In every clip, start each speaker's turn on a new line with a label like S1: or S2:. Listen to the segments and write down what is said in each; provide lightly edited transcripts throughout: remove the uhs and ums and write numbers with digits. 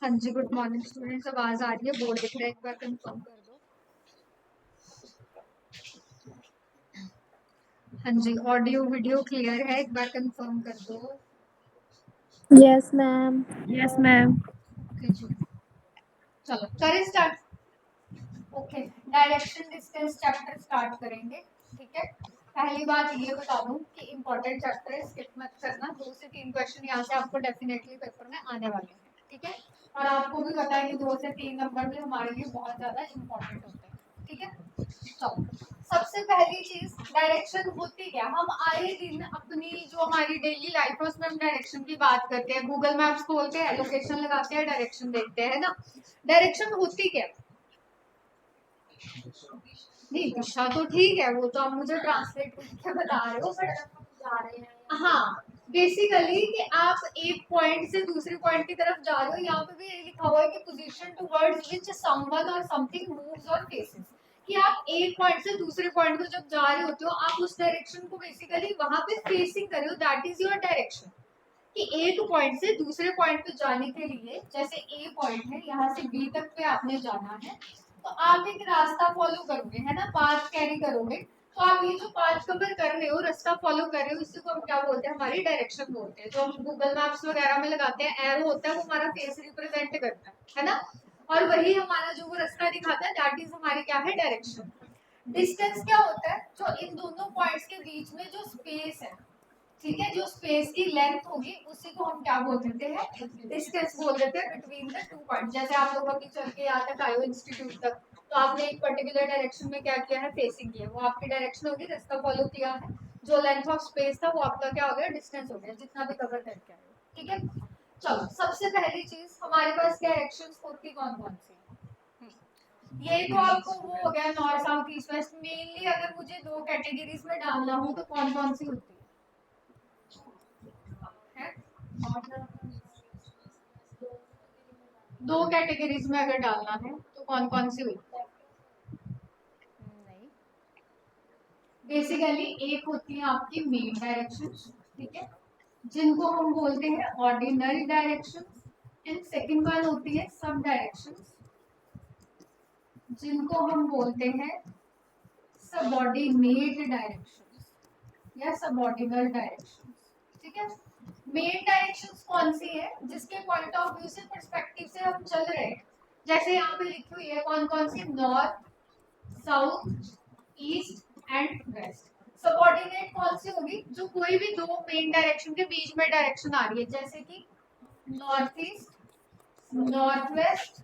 S1: हाँ जी, good morning students. आवाज आ रही है? बोर्ड दिख रहा है, एक बार कंफर्म कर दो। हाँ जी, ऑडियो वीडियो क्लियर है, एक बार कंफर्म कर दो।
S2: Yes ma'am.
S3: Yes ma'am.
S1: Okay जी, चलो करें start. Okay, direction distance chapter start करेंगे। ठीक है, पहली बात ये बता दूं कि इम्पोर्टेंट चैप्टर है, स्किप मत करना। 2 से 3 क्वेश्चन यहाँ से आपको डेफिनेटली पेपर में आने वाले हैं। ठीक है, और आपको भी पता है कि 2 से 3 नंबर भी हमारे लिए बहुत ज्यादा इम्पोर्टेंट होते हैं। ठीक है, चलो सबसे पहली चीज डायरेक्शन होती क्या। हम आए दिन अपनी जो हमारी डेली लाइफ है उसमें हम डायरेक्शन की बात करते हैं, गूगल मैप्स खोलते हैं, लोकेशन लगाते हैं, डायरेक्शन देखते हैं ना। डायरेक्शन होती क्या। नहीं, दिशा तो ठीक है, वो तो आप मुझे ट्रांसलेट करके बता रहे हो, बट जा रहे हैं। हाँ, बेसिकली कि आप एक पॉइंट से दूसरे पॉइंट की तरफ जा रहे हो। यहाँ पे भी ये लिखा हुआ है कि पोजीशन टुवर्ड्स व्हिच समवन और समथिंग मूव्स और फेसेस, कि आप एक पॉइंट से दूसरे पॉइंट को जब जा रहे होते हो आप उस डायरेक्शन को बेसिकली वहां पे फेसिंग कर रहे हो, दैट इज योर डायरेक्शन। कि एक पॉइंट से दूसरे पॉइंट पे जाने के लिए, जैसे ए पॉइंट है, यहाँ से बी तक पे आपने जाना है, तो आप एक रास्ता फॉलो करोगे, है ना, पाथ कैरी करोगे। तो आप ये जो पाथ कवर कर रहे हो, रास्ता फॉलो कर रहे हो, इसी को हम क्या बोलते हैं, हमारी डायरेक्शन बोलते हैं। जो हम गूगल मैप्स वगैरह में लगाते हैं, एरो होता है, वो हमारा फेस रिप्रेजेंट करता है ना। और वही हमारा जो वो रास्ता दिखाता है, दैट इज हमारी क्या है, डायरेक्शन। डिस्टेंस क्या होता है, जो इन दोनों पॉइंट्स के बीच में जो स्पेस है, ठीक है, जो स्पेस की लेंथ होगी उसी को हम क्या बोल देते हैं, डिस्टेंस बोल देते हैं बिटवीन द 2 पॉइंट। जैसे आप लोग अभी चल के यहाँ तक आए हो इंस्टीट्यूट तक, तो आपने एक पर्टिकुलर डायरेक्शन में क्या किया है, फेसिंग किया, वो आपकी डायरेक्शन होगी, रास्ता फॉलो किया है। जो लेंथ ऑफ स्पेस था वो आपका क्या हो गया, डिस्टेंस हो गया, जितना भी कवर करके आए हो। ठीक है, चलो सबसे पहली चीज हमारे पास डायरेक्शंस होती कौन कौन सी है। ये तो आपको वो हो गया north south east west. Mainly अगर मुझे 2 कैटेगरीज में डालना हो तो कौन कौन सी होती है? 2 कैटेगरीज में अगर डालना है तो कौन कौन सी हुई। नहीं, बेसिकली एक होती है आपकी मेन डायरेक्शन, ठीक है, जिनको हम बोलते हैं ordinary direction. And second one होती है सब डायरेक्शन, जिनको हम बोलते हैं सबऑर्डिनेट डायरेक्शन या सबऑर्डिनल डायरेक्शन। ठीक है, मेन डायरेक्शंस कौन सी है, जिसके पॉइंट ऑफ व्यू से पर्सपेक्टिव से हम चल रहे हैं। जैसे यहाँ पे लिखी हुई है कौन कौन सी, north, south, east and west. Subordinate कौन सी होगी, जो कोई भी 2 मेन डायरेक्शन के बीच में डायरेक्शन आ रही है, जैसे कि north east, north west,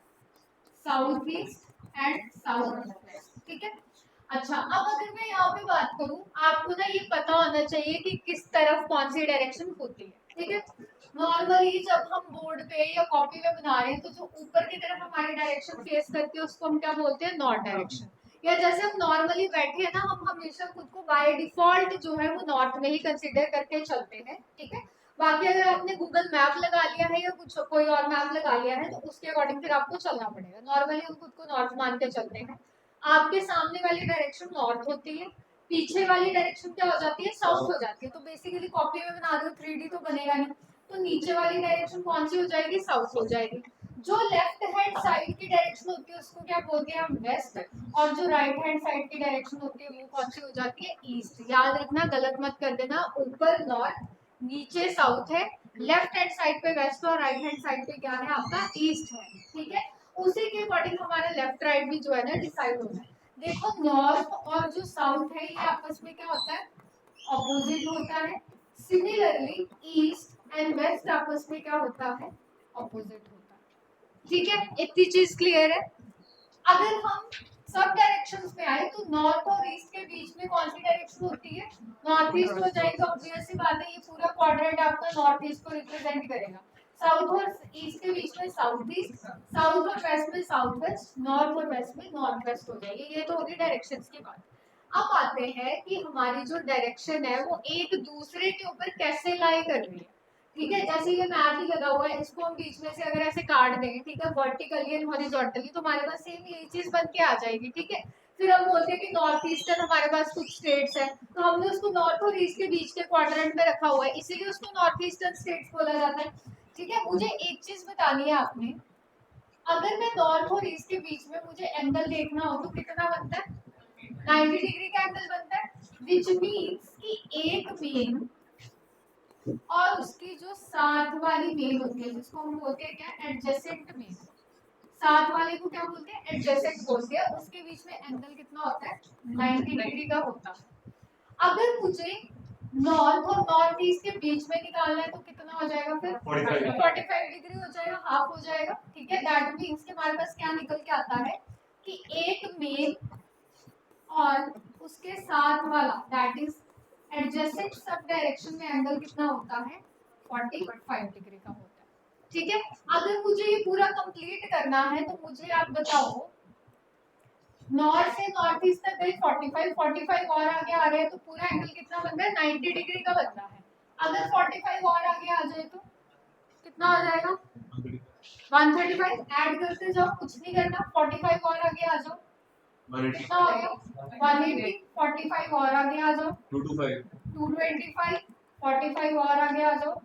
S1: south east and south west. ठीक है, अच्छा अब अगर मैं यहाँ पे बात करूँ, आपको ना ये पता होना चाहिए कि किस तरफ कौन सी डायरेक्शन होती है। ठीक है, नॉर्मली जब हम बोर्ड पे या कॉपी में बना रहे हैं तो जो ऊपर की तरफ हमारी डायरेक्शन फेस करती है उसको हम क्या बोलते हैं, नॉर्थ डायरेक्शन। या जैसे हम नॉर्मली बैठे हैं ना, हम हमेशा खुद को बाय डिफॉल्ट जो है वो नॉर्थ में ही कंसीडर करके चलते हैं। ठीक है, बाकी अगर आपने गूगल मैप लगा लिया है या कुछ कोई और मैप लगा लिया है तो उसके अकॉर्डिंग फिर आपको चलना पड़ेगा। नॉर्मली हम खुद को नॉर्थ मान के चलते हैं। आपके सामने वाली डायरेक्शन नॉर्थ होती है, पीछे वाली डायरेक्शन क्या हो जाती है, साउथ हो जाती है। तो बेसिकली कॉपी में बना रहे हो 3D तो बनेगा नहीं, तो नीचे वाली डायरेक्शन कौन सी हो जाएगी, साउथ हो जाएगी। जो लेफ्ट हैंड साइड की डायरेक्शन होती है उसको क्या बोलते हैं हम, वेस्ट। और जो राइट हैंड साइड की डायरेक्शन होती है वो कौन सी हो जाती है, ईस्ट। याद रखना, गलत मत कर देना, ऊपर नॉर्थ नीचे साउथ है, लेफ्ट हैंड साइड पे वेस्ट और राइट हैंड साइड पे क्या है आपका, ईस्ट है। ठीक है, उसी के अकॉर्डिंग हमारा लेफ्ट राइट भी जो है ना डिसाइड होता है। देखो नॉर्थ और जो साउथ है ये आपस में क्या होता है, ऑपोजिट होता है। सिमिलरली ईस्ट एंड वेस्ट आपस में क्या होता है, ऑपोजिट होता है। ठीक है, इतनी चीज क्लियर है। अगर हम सब डायरेक्शंस में आए तो नॉर्थ और ईस्ट के बीच में कौन सी डायरेक्शन होती है, नॉर्थ ईस्ट हो जाएगी। ऑब्वियस सी बात है, ये पूरा क्वाड्रेंट आपका नॉर्थ ईस्ट को रिप्रेजेंट करेगा। साउथ और ईस्ट के बीच में साउथ ईस्ट, साउथ और वेस्ट में साउथ वेस्ट, नॉर्थ और वेस्ट में नॉर्थ वेस्ट हो जाएगी। ये तो होगी डायरेक्शंस की बात। अब आते हैं कि हमारी जो डायरेक्शन है वो एक दूसरे के ऊपर कैसे लाई कर रही है। ठीक है, जैसे ये मैप ही लगा हुआ है, इसको हम बीच में से अगर ऐसे काट देंगे, ठीक है, वर्टिकली एंड हॉरिजॉन्टली, तो हमारे पास सेम यही चीज बन के आ जाएगी। ठीक है, फिर हम बोलते हैं कि नॉर्थ ईस्टर्न हमारे पास कुछ स्टेट्स है, तो हमने उसको नॉर्थ और ईस्ट के बीच के क्वाड्रेंट में रखा हुआ है, इसीलिए उसको नॉर्थ ईस्टर्न स्टेट्स बोला जाता है। ठीक है, मुझे एक चीज बतानी है आपने, अगर मैं नॉर्थ और ईस्ट के बीच में मुझे एंगल देखना हो तो कितना बनता है? 90 डिग्री का एंगल बनता है, विच मीन्स कि एक मेन और उसकी जो साथ वाली मेन होती है जिसको हम बोलते हैं क्या, एडजेसेंट मेन, साथ वाले को क्या बोलते हैं, एडजेसेंट बोलते हैं, उसके बीच में एंगल कितना होता है? 90 डिग्री का होता है। अगर मुझे नॉर्थ और नॉर्थ ईस्ट के बीच में निकालना है तो कितना हो जाएगा फिर? 45 डिग्री हो जाएगा, हाफ हो जाएगा। ठीक है, दैट मीन्स के हमारे पास क्या निकल के आता है कि एक मेन और उसके साथ वाला that is adjacent sub direction में एंगल कितना होता है? 45 डिग्री का होता है। ठीक है, अगर मुझे ये पूरा कंप्लीट करना है तो मुझे आप बताओ, नॉर्थ से नॉर्थ ईस्ट तक गई 45 और आगे आ रहे हैं तो पूरा एंगल कितना बन रहा है? 90 डिग्री का बन रहा है। अगर 45 और आगे आ जाए तो कितना आ जाएगा? 135। ऐड करते जाओ, कुछ नहीं करना, 45 और आगे आ जाओ, कितना हो गया? 180। 45 और आगे आ जाओ, 225। 45 और आगे आ जाओ,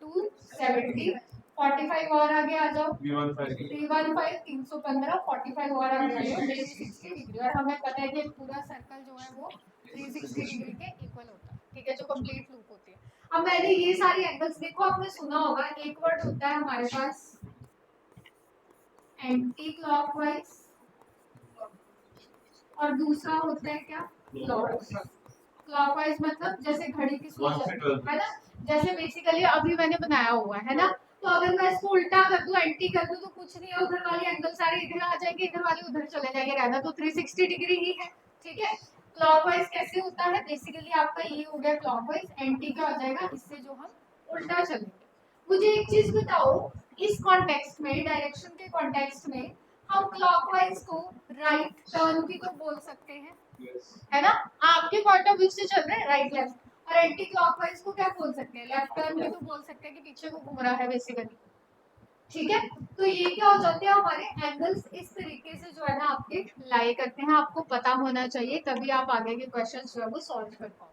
S1: 270। 45 और आगे आ जाओ, 315। 315। 45 और आगे आ जाओ, 360 डिग्री। और हमें पता है कि पूरा सर्कल जो है वो 360 डिग्री के इक्वल होता है। ठीक है, जो कंप्लीट लूप होती है। अब मैंने ये सारी एंगल्स, देखो आपने सुना होगा एक वर्ड होता है हमारे पास एंटी क्लॉकवाइज और दूसरा होता है क्या? क्लॉकवाइज मतलब जैसे घड़ी की सुई है ना, जैसे बेसिकली अभी मैंने बनाया हुआ है ना, तो अगर मैं इसको उल्टा कर दूं, एंटी कर दूं तो कुछ नहीं है, उधर वाली एंगल सारी इधर आ जाएगी, इधर वाली उधर चले जाएंगे, रहना तो 360 डिग्री ही है। ठीक है, क्लॉकवाइज कैसे होता है? बेसिकली आपका ये हो गया क्लॉकवाइज, एंटी क्या हो जाएगा? इससे जो हम उल्टा चलेंगे। मुझे एक चीज बताओ, इस कॉन्टेक्स्ट में, डायरेक्शन के कॉन्टेक्स्ट में हम क्लॉकवाइज को राइट टर्न भी तो बोल सकते हैं, है ना? आपके पॉइंट ऑफ व्यू से चल रहे हैं राइट लेफ्ट, और एंटी क्लॉकवाइज को क्या बोल सकते हैं? लेफ्ट टर्न भी तो बोल सकते हैं कि पीछे को घूम रहा है बेसिकली। ठीक है, तो ये क्या हो जाते हैं हमारे एंगल्स, इस तरीके से जो है ना आपके लाई करते हैं, आपको पता होना चाहिए, तभी आप आगे के क्वेश्चंस जो है वो सॉल्व कर पाओ।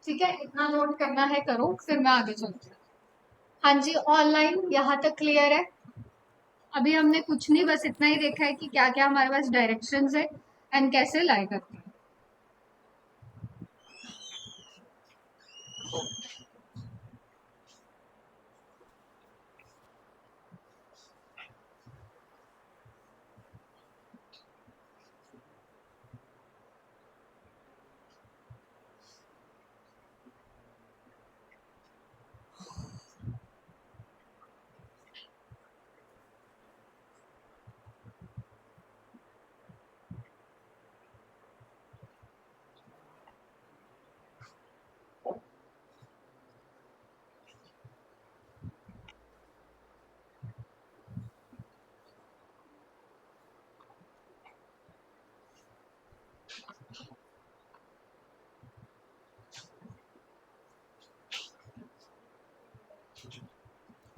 S1: ठीक है, इतना नोट करना है करो, फिर मैं आगे चलती हूँ। हाँ जी, ऑनलाइन यहाँ तक क्लियर है? अभी हमने कुछ नहीं, बस इतना ही देखा है कि क्या क्या हमारे पास डायरेक्शंस है एंड कैसे लाई करते हैं।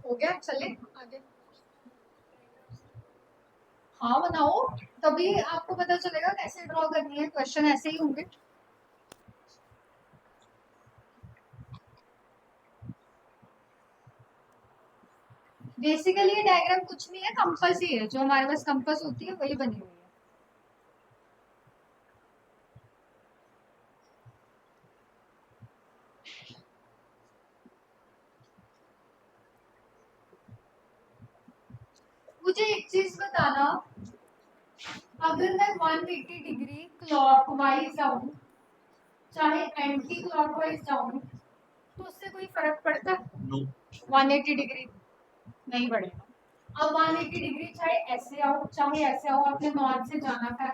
S1: हो गया, चले आगे। हाँ बनाओ, तभी आपको पता चलेगा कैसे ड्रॉ करनी है, क्वेश्चन ऐसे ही होंगे। बेसिकली ये डायग्राम कुछ नहीं है, कंपास ही है, जो हमारे पास कंपास होती है वही बनी हुई है। मुझे एक चीज बताना, अगर मैं 180 डिग्री क्लॉकवाइज जाऊं चाहे एंटी क्लॉकवाइज जाऊं तो उससे कोई फर्क पड़ता है? no. 180 डिग्री नहीं पड़ेगा। अब 180 डिग्री चाहे ऐसे आओ चाहे ऐसे आओ, आपने नॉर्थ से जाना था,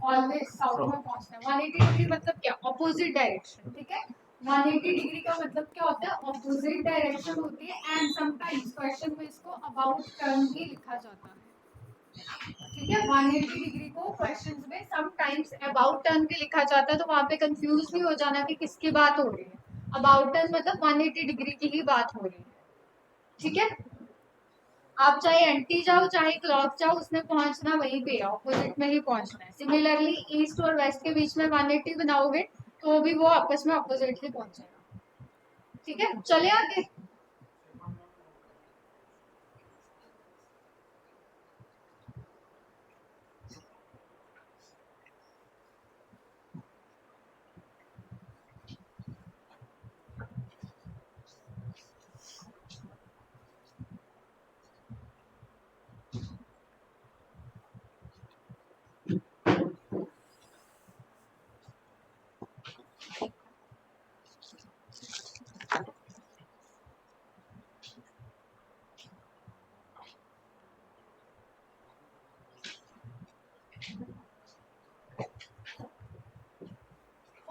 S1: ऑलवेज साउथ में पहुंचना है। 180 डिग्री मतलब क्या? Opposite direction. ठीक है, 180 डिग्री का मतलब क्या होता है? ऑपोजिट डायरेक्शन होती है, एंड समटाइम्स क्वेश्चन में इसको अबाउट टर्न भी लिखा जाता है। ठीक है, 180 डिग्री को क्वेश्चंस में समटाइम्स अबाउट टर्न भी लिखा जाता है, तो वहां पे कंफ्यूज नहीं हो जाना कि किसकी बात हो रही है। अबाउट टर्न मतलब 180 डिग्री की ही बात हो रही है। ठीक है, आप चाहे एंटी जाओ चाहे क्लॉक जाओ, उसमें पहुंचना वहीं पे है, ऑपोजिट में ही पहुंचना है। सिमिलरली ईस्ट और वेस्ट के बीच में 180 बनाओगे तो भी वो आपस में ऑपोजिट ही पहुंचेगा। ठीक है, चले आगे।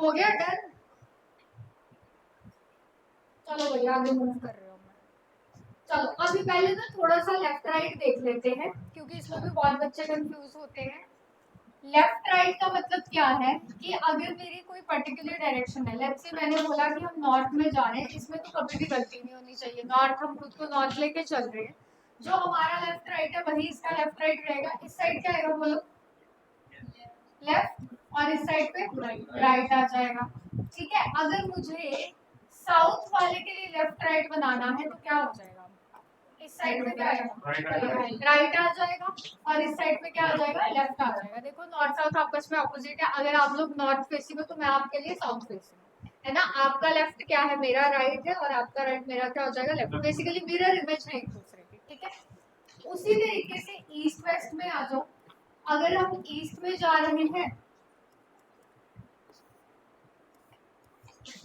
S1: हो गया डन। चलो भैया आगे मूव कर रहे हो मैं। चलो अभी पहले ना थोड़ा सा लेफ्ट राइट देख लेते हैं क्योंकि इसमें भी बहुत बच्चे कंफ्यूज होते हैं। लेफ्ट राइट का मतलब क्या है कि अगर मेरी कोई पर्टिकुलर डायरेक्शन है, लेट्स से मैंने बोला कि हम नॉर्थ में जा रहे हैं, इसमें तो कभी भी गलती नहीं होनी चाहिए। नॉर्थ हम खुद को नॉर्थ लेके चल रहे हैं, जो हमारा लेफ्ट राइट है वही इसका लेफ्ट राइट रहेगा। इस साइड क्या आएगा बोलो? लेफ्ट, और इस साइड पे राइट आ जाएगा। ठीक है, अगर मुझे साउथ वाले के लिए लेफ्ट राइट बनाना है तो क्या हो जाएगा? इस साइड में क्या आएगा? राइट आ जाएगा, और इस साइड पे क्या आ जाएगा? लेफ्ट आ जाएगा। देखो नॉर्थ साउथ आपस में ऑपोजिट है। अगर आप लोग नॉर्थ फेसिंग हो तो मैं आपके लिए साउथ फेसिंग है ना। आपका लेफ्ट क्या है? मेरा राइट है, और आपका राइट मेरा क्या हो जाएगा? लेफ्ट। बेसिकली मिरर इमेज है एक दूसरे की। ठीक है, उसी तरीके से ईस्ट वेस्ट में आ जाओ। अगर हम ईस्ट में जा रहे हैं,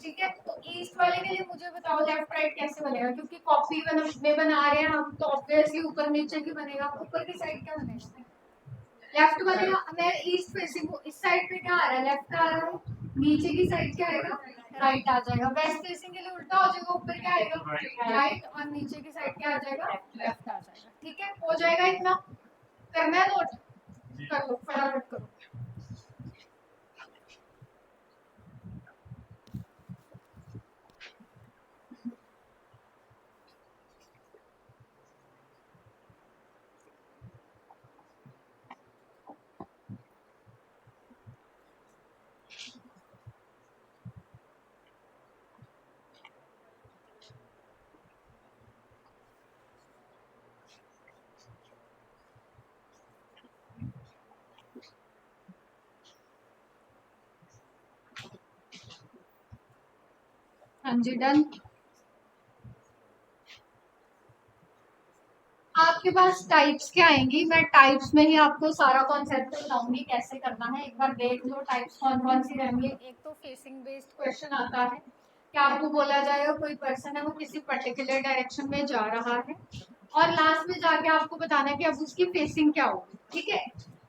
S1: ठीक है, तो ईस्ट वाले के लिए मुझे बताओ लेफ्ट राइट कैसे बनेगा, क्योंकि कॉपी में बना रहे हैं हम तो ऑब्वियसली ऊपर नीचे की बनेगा। ऊपर की साइड क्या बनेगा? लेफ्ट बनेगा। मैं ईस्ट फेसिंग हूँ, इस साइड पे क्या आ रहा है? लेफ्ट आ रहा है। नीचे की साइड क्या आएगा? राइट आ जाएगा। वेस्ट फेसिंग के लिए उल्टा हो जाएगा, ऊपर क्या आएगा? राइट, और नीचे की साइड क्या आ जाएगा? लेफ्ट आ जाएगा। ठीक है, हो जाएगा इतना। करना है नोट? कर लो, फटाफट करो। हाँ जी, डन। आपके पास टाइप्स क्या आएंगी? मैं टाइप्स में ही आपको सारा कॉन्सेप्ट बताऊंगी कैसे करना है। एक बार देख लो टाइप्स कौन कौन सी रहेंगी। एक तो फेसिंग बेस्ड क्वेश्चन आता है कि आपको बोला जाएगा कोई पर्सन है वो किसी पर्टिकुलर डायरेक्शन में जा रहा है, और लास्ट में जाके आपको बताना है कि अब उसकी फेसिंग क्या होगी। ठीक है,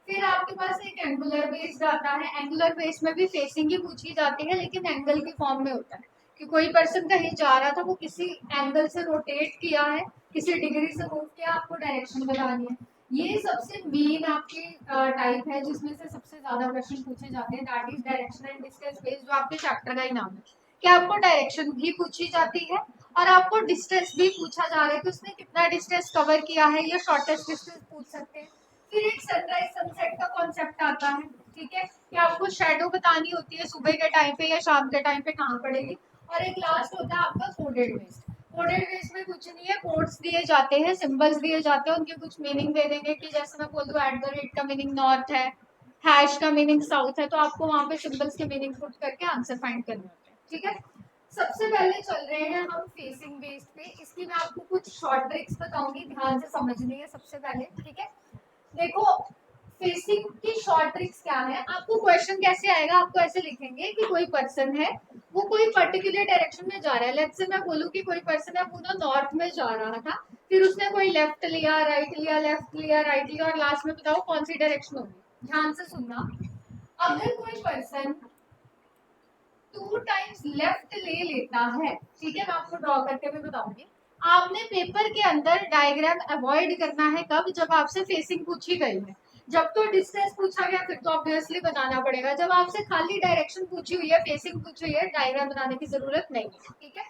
S1: फिर आपके पास एक एंगुलर बेस्ड आता है। एंगुलर बेस्ड में भी फेसिंग ही पूछी जाती है, लेकिन एंगल की फॉर्म में होता है कि कोई पर्सन कहीं जा रहा था, वो किसी एंगल से रोटेट किया है, किसी डिग्री से मूव किया, आपको डायरेक्शन बतानी है। ये सबसे मेन आपकी टाइप है जिसमें से सबसे ज्यादा क्वेश्चन पूछे जाते हैं। That is direction and distance based, जो आपके चैप्टर का ही नाम है कि आपको डायरेक्शन भी पूछी जाती है और आपको डिस्टेंस भी पूछा जा रहा है कि उसने कितना डिस्टेंस कवर किया है, या शॉर्टेस्ट डिस्टेंस पूछ सकते हैं। फिर एक सनराइज सनसेट का कॉन्सेप्ट आता है। ठीक है, कि आपको शेडो बतानी होती है सुबह के टाइम पे या शाम के टाइम पे कहाँ पड़ेगी। और एक लास्ट होता है आपका कोडेड वेस्ट। कोडेड वेस्ट में कुछ नहीं है, कोड्स दिए जाते हैं, सिंबल्स दिए जाते हैं, उनके कुछ मीनिंग दे देंगे कि जैसे मैं बोल दूं @ का मीनिंग नॉर्थ है, हैश का मीनिंग साउथ है, तो आपको वहां पे सिंबल्स के मीनिंग पुट करके आंसर फाइंड करने होते हैं। ठीक है, सबसे पहले चल रहे हैं हम फेसिंग बेस्ड पे। इसकी मैं आपको कुछ शॉर्ट ट्रिक्स बताऊंगी, ध्यान से समझनी है सबसे पहले। ठीक है, देखो फेसिंग की शॉर्ट ट्रिक्स क्या है। आपको क्वेश्चन कैसे आएगा? आपको ऐसे लिखेंगे कि कोई पर्सन है वो कोई पर्टिकुलर डायरेक्शन में जा रहा है। लेट्स से मैं बोलूं कि कोई पर्सन है वो ना नॉर्थ में जा रहा था, फिर उसने कोई लेफ्ट लिया, राइट लिया, लेफ्ट लिया, राइट लिया, और लास्ट में बताओ कौन सी डायरेक्शन होगी। ध्यान से सुनना। अगर कोई पर्सन 2 टाइम्स लेफ्ट ले लेता है, ठीक है, मैं आपको ड्रॉ करके भी बताऊंगी। आपने पेपर के अंदर डायग्राम अवॉइड करना है कब? जब आपसे फेसिंग पूछी गई है। जब तो डिस्टेंस पूछा गया फिर तो ऑब्वियसली बनाना पड़ेगा। जब आपसे खाली डायरेक्शन पूछी हुई है, फेसिंग पूछी हुई है, डायग्राम बनाने की जरूरत नहीं है। ठीक है,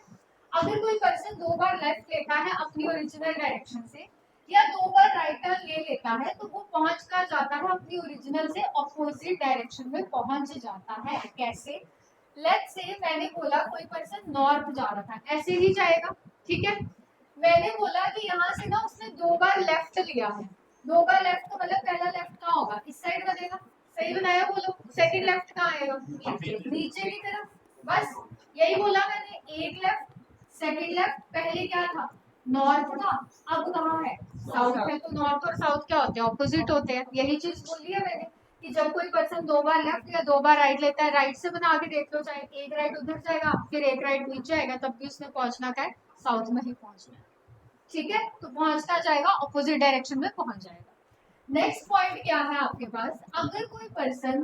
S1: अगर कोई पर्सन 2 बार लेफ्ट लेता है अपनी ओरिजिनल डायरेक्शन से, या 2 बार राइट टर्न ले लेता है, तो वो पहुंच कर जाता है अपनी ओरिजिनल से ऑपोजिट डायरेक्शन में पहुंच जाता है। कैसे? लेट्स से मैंने बोला कोई पर्सन नॉर्थ जा रहा था, ऐसे ही जाएगा। ठीक है, मैंने बोला कि यहाँ से ना उसने 2 बार लेफ्ट लिया है। 2 बार लेफ्ट का मतलब पहला लेफ्ट कहाँ होगा? इस साइड बनेगा। सही बनाया बोलो। सेकंड लेफ्ट कहाँ आएगा? नीचे की तरफ। बस यही बोला मैंने, एक लेफ्ट, सेकंड लेफ्ट। पहले क्या था? नॉर्थ था, अब कहाँ है? साउथ है। तो नॉर्थ और साउथ क्या होते हैं? ऑपोजिट होते हैं। यही चीज बोली है मैंने कि जब कोई पर्सन 2 बार लेफ्ट या 2 बार राइट लेता है, राइट से बना के देख लो, चाहे एक राइट उधर जाएगा फिर एक राइट नीचे आएगा, तब भी उसने पहुंचना क्या है? साउथ में ही पहुंचना है। ठीक है, तो पहुंचता जाएगा ऑपोजिट डायरेक्शन में पहुंच जाएगा। नेक्स्ट पॉइंट क्या है आपके पास? अगर कोई पर्सन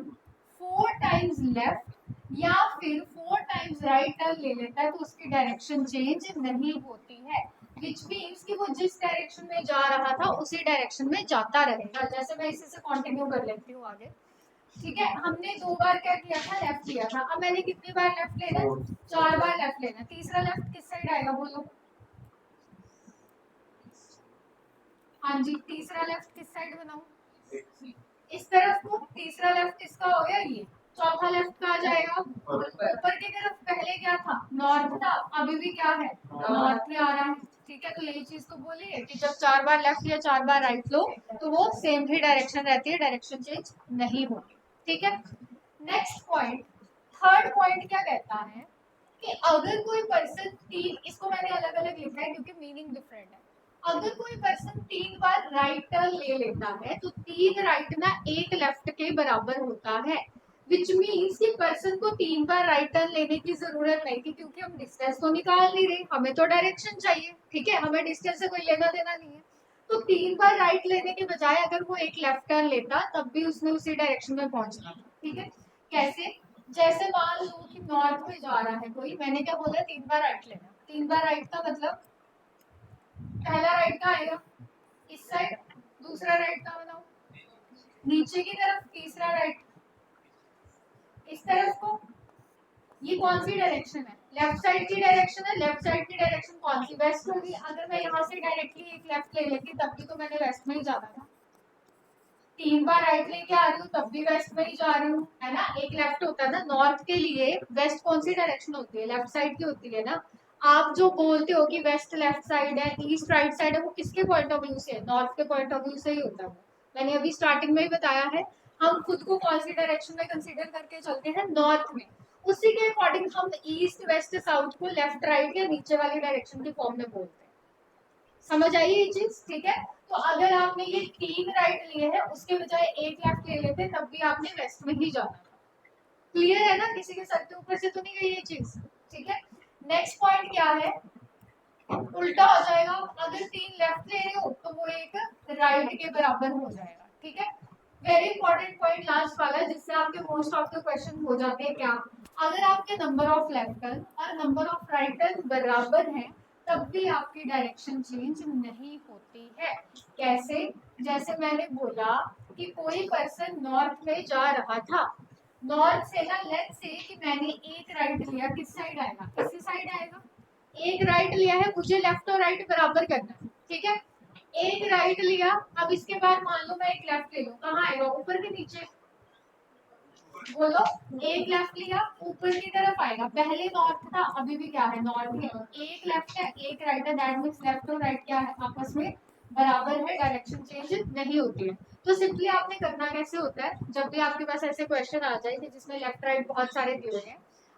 S1: 4 टाइम्स लेफ्ट या फिर 4 टाइम्स राइट टर्न ले लेता है तो उसकी डायरेक्शन चेंज नहीं होती है, विच मीन्स कि वो जिस डायरेक्शन में जा रहा था उसी डायरेक्शन में जाता रहेगा। जैसे मैं इसी से कंटिन्यू कर लेती हूँ आगे। ठीक है, हमने 2 बार क्या किया था, लेफ्ट लिया था। अब मैंने कितनी बार लेफ्ट लेना है, 4 बार लेफ्ट लेना। तीसरा लेफ्ट किस साइड आएगा बोलो? हाँ जी, तीसरा लेफ्ट किस साइड बनाऊं? इस तरफ को। तीसरा लेफ्ट इसका हो गया ये। चौथा लेफ्ट कहाँ जाएगा? ऊपर की तरफ। पहले क्या था, नॉर्थ था, अभी भी क्या है, नॉर्थ ही आ रहा है। ठीक है, तो यही चीज तो बोली है कि जब 4 बार लेफ्ट या 4 बार राइट लो तो वो सेम ही डायरेक्शन रहती है, डायरेक्शन चेंज नहीं होगी। ठीक है, नेक्स्ट पॉइंट, थर्ड पॉइंट क्या कहता है कि अगर कोई पर्सन तीन, इसको मैंने अलग अलग लिखा है क्योंकि मीनिंग डिफरेंट है। अगर कोई पर्सन 3 बार राइट टर्न ले लेता है तो 3 राइट ना 1 लेफ्ट के बराबर होता है, विच मीन्स कि पर्सन को 3 बार राइट टर्न लेने की जरूरत नहीं थी, क्योंकि हम डिस्टेंस तो निकाल नहीं रहे, हमें तो डायरेक्शन चाहिए। ठीक है, हमें डिस्टेंस से कोई लेना देना नहीं है। तो 3 बार राइट लेने के बजाय अगर वो एक लेफ्ट टर्न लेता तब भी उसने उसी डायरेक्शन में पहुंचना था। ठीक है, कैसे? जैसे मान लो कि नॉर्थ में जा रहा है कोई, मैंने क्या बोला, 3 बार राइट लेना। 3 बार राइट का मतलब पहला राइट का आएगा इस साइड, दूसरा राइट का बनाओ नीचे की तरफ, तीसरा राइट इस तरफ को। ये कौन सी डायरेक्शन है? लेफ्ट साइड की डायरेक्शन है। लेफ्ट साइड की डायरेक्शन कौन सी? वेस्ट होगी। अगर मैं यहाँ से डायरेक्टली एक लेफ्ट ले लेती तब भी तो मैंने वेस्ट में ही जाना था। 3 बार राइट लेके आ रही हूँ तब भी वेस्ट में ही जा रही हूँ, है ना। एक लेफ्ट होता है ना, नॉर्थ के लिए वेस्ट कौन सी डायरेक्शन होती है? लेफ्ट साइड की होती है ना। आप जो बोलते हो कि वेस्ट लेफ्ट साइड है, ईस्ट राइट साइड है, वो किसके पॉइंट ऑफ व्यू से है? नॉर्थ के पॉइंट ऑफ व्यू से ही होता है। मैंने अभी स्टार्टिंग में ही बताया है, हम खुद को कौन सी डायरेक्शन में कंसीडर करके चलते हैं? नॉर्थ में। उसी के अकॉर्डिंग हम ईस्ट वेस्ट साउथ को लेफ्ट राइट या नीचे वाली डायरेक्शन की फॉर्म में बोलते हैं। समझ आई ये चीज? ठीक है, तो अगर आपने ये 3 राइट लिए हैं उसके बजाय एक लेफ्ट ले लेते तब भी आपने वेस्ट में ही जाना था। क्लियर है ना? किसी के सर के ऊपर से तो नहीं गई ये चीज? ठीक है, नेक्स्ट पॉइंट क्या है, उल्टा हो जाएगा। अगर 3 लेफ्ट ले रहे हो तो वो एक राइट के बराबर हो जाएगा। ठीक है, वेरी इंपॉर्टेंट पॉइंट लास्ट वाला, जिससे आपके मोस्ट ऑफ द क्वेश्चन हो जाते हैं। क्या? अगर आपके नंबर ऑफ लेफ्ट टर्न और नंबर ऑफ राइट टर्न बराबर हैं तब भी आपकी डायरेक्शन चेंज नहीं होती है। कैसे? जैसे मैंने बोला कि कोई पर्सन नॉर्थ में जा रहा था, नॉर्थ से ना, लेट्स से कि मैंने एक राइट लिया, किस साइड आएगा? इसी साइड आएगा। एक राइट लिया है, मुझे लेफ्ट और राइट बराबर करना है। ठीक है, एक राइट लिया, अब इसके बाद मान लो मैं एक लेफ्ट ले लूं, कहाँ आएगा? ऊपर के नीचे? बोलो। एक लेफ्ट लिया, ऊपर की तरफ आएगा। पहले नॉर्थ था, अभी भी क्या है, नॉर्थ ही है। एक लेफ्ट है, एक राइट है, दैट मींस लेफ्ट और राइट क्या है? आपस में बराबर है, डायरेक्शन चेंज नहीं होती है। तो सिंपली आपने करना कैसे होता है, जब भी आपके पास ऐसे क्वेश्चन आ जाए कि जिसमें लेफ्ट राइट बहुत सारे दिए हुए हैं,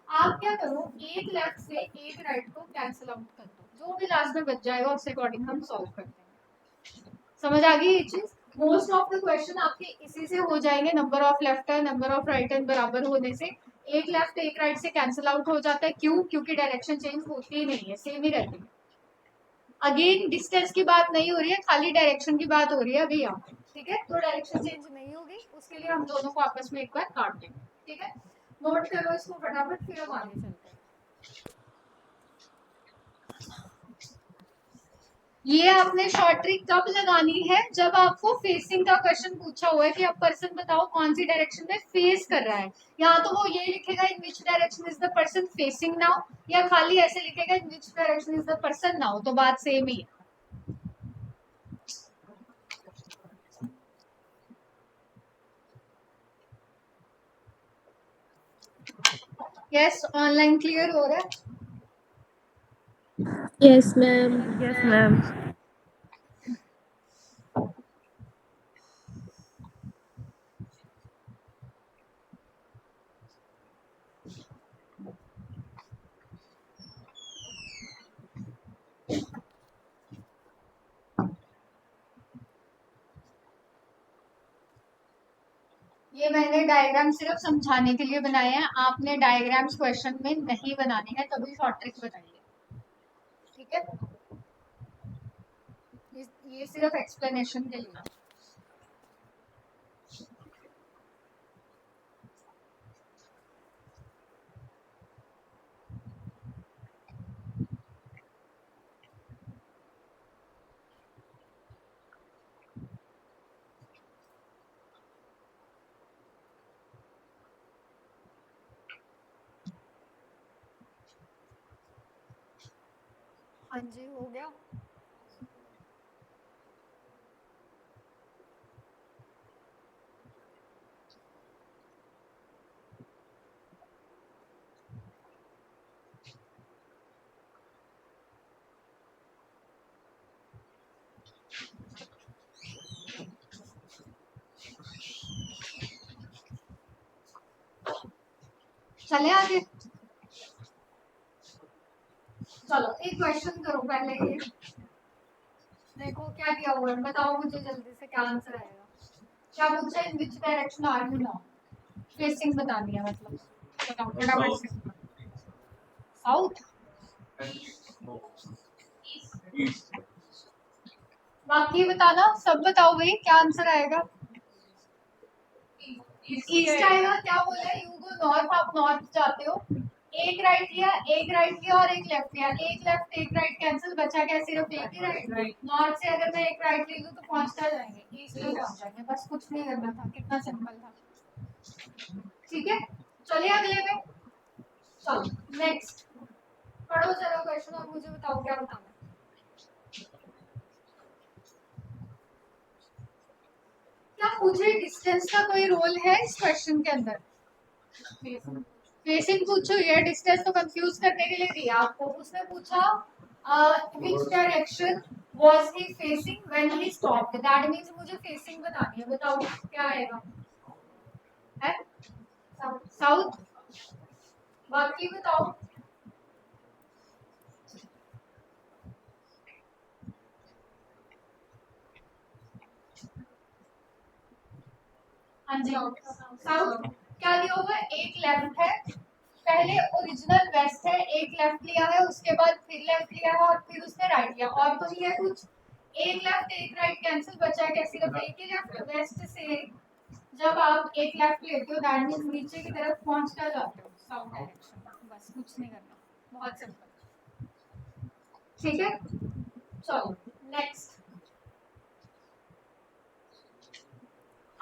S1: आप क्या करो, एक लेफ्ट से एक राइट को कैंसिल आउट कर दो, जो भी लास्ट में बच जाएगा उसके अकॉर्डिंग हम सॉल्व करते हैं। समझ आ गई ये चीज? मोस्ट ऑफ द क्वेश्चन आपके इसी से हो जाएंगे। Number of left turn number of right turn बराबर होने से एक लेफ्ट एक राइट से कैंसिल आउट हो जाता है। क्यों? क्योंकि डायरेक्शन चेंज होती ही नहीं है, सेम ही रहती है। अगेन डिस्टेंस की बात नहीं हो रही है, खाली डायरेक्शन की बात हो रही है अभी यहाँ पे। ठीक है, तो डायरेक्शन चेंज नहीं होगी, उसके लिए हम दोनों को आपस में एक बार काट देंगे। ठीक है, नोट करो इसको फटाफट, फिर हम आगे चलते हैं। ये आपने शॉर्ट ट्रिक कब लगानी है? जब आपको फेसिंग का क्वेश्चन पूछा हुआ है कि अब पर्सन बताओ कौन सी डायरेक्शन में फेस कर रहा है। यहाँ तो वो ये लिखेगा in which direction is the person facing now, या खाली ऐसे लिखेगा in which direction is the person now, तो बात सेम ही है। यस, ऑनलाइन क्लियर हो रहा है?
S2: Yes, ma'am.
S3: Yes, ma'am.
S1: ये मैंने डायग्राम सिर्फ समझाने के लिए बनाए हैं, आपने डायग्राम्स क्वेश्चन में नहीं बनाने हैं, तभी शॉर्ट ट्रिक बताइए। ठीक है, ये सिर्फ एक्सप्लेनेशन के लिए। हाँ जी हो गया। चले आगे। चलो एक क्वेश्चन करो पहले ये। देखो क्या दिया हुआ है, बताओ मुझे जल्दी से क्या आंसर आएगा। क्या पूछा in which direction are you now, facing बतानी है मतलब। बताओ फटाफट से। साउथ। बाकी बताना, सब बताओ भाई क्या आंसर आएगा। ईस्ट आएगा। क्या बोला है, यू गो नॉर्थ, आप नॉर्थ जाते हो। एक राइट लिया और एक लेफ्ट लिया, एक लेफ्ट एक राइट कैंसिल, बचा क्या सिर्फ एक ही राइट। नॉर्थ से अगर मैं एक राइट ले लूं तो पहुंचता जाएंगे, ईस्ट में पहुंच जाएंगे, बस कुछ नहीं करना था, कितना सिंपल था। ठीक है चलिए अगले में। चलो नेक्स्ट पढ़ो जरा क्वेश्चन और मुझे बताओ क्या बताना है। क्या मुझे डिस्टेंस का कोई रोल है इस क्वेश्चन के अंदर। फेसिंग पूछो, ये डिस्टेंस तो कंफ्यूज करने के लिए दिया आपको। उसने पूछा which direction was he facing when he stopped, that means मुझे फेसिंग बतानी है। बताओ क्या आएगा। है साउथ। बाकी बताओ। हाँ जी साउथ। क्या दिया हुआ है, एक लेफ्ट है, पहले ओरिजिनल वेस्ट है, एक लेफ्ट लिया है, उसके बाद फिर लेफ्ट लिया है और फिर उसने राइट लिया, और तो नहीं है कुछ। एक लेफ्ट एक राइट कैंसिल, बचा है क्या सिर्फ एक ही लेफ्ट। वेस्ट से जब आप एक लेफ्ट लेते हो दैट मींस नीचे की तरफ पहुंचता जाते हो साउथ डायरेक्शन, बस कुछ नहीं करना, बहुत सिंपल। ठीक है चलो नेक्स्ट।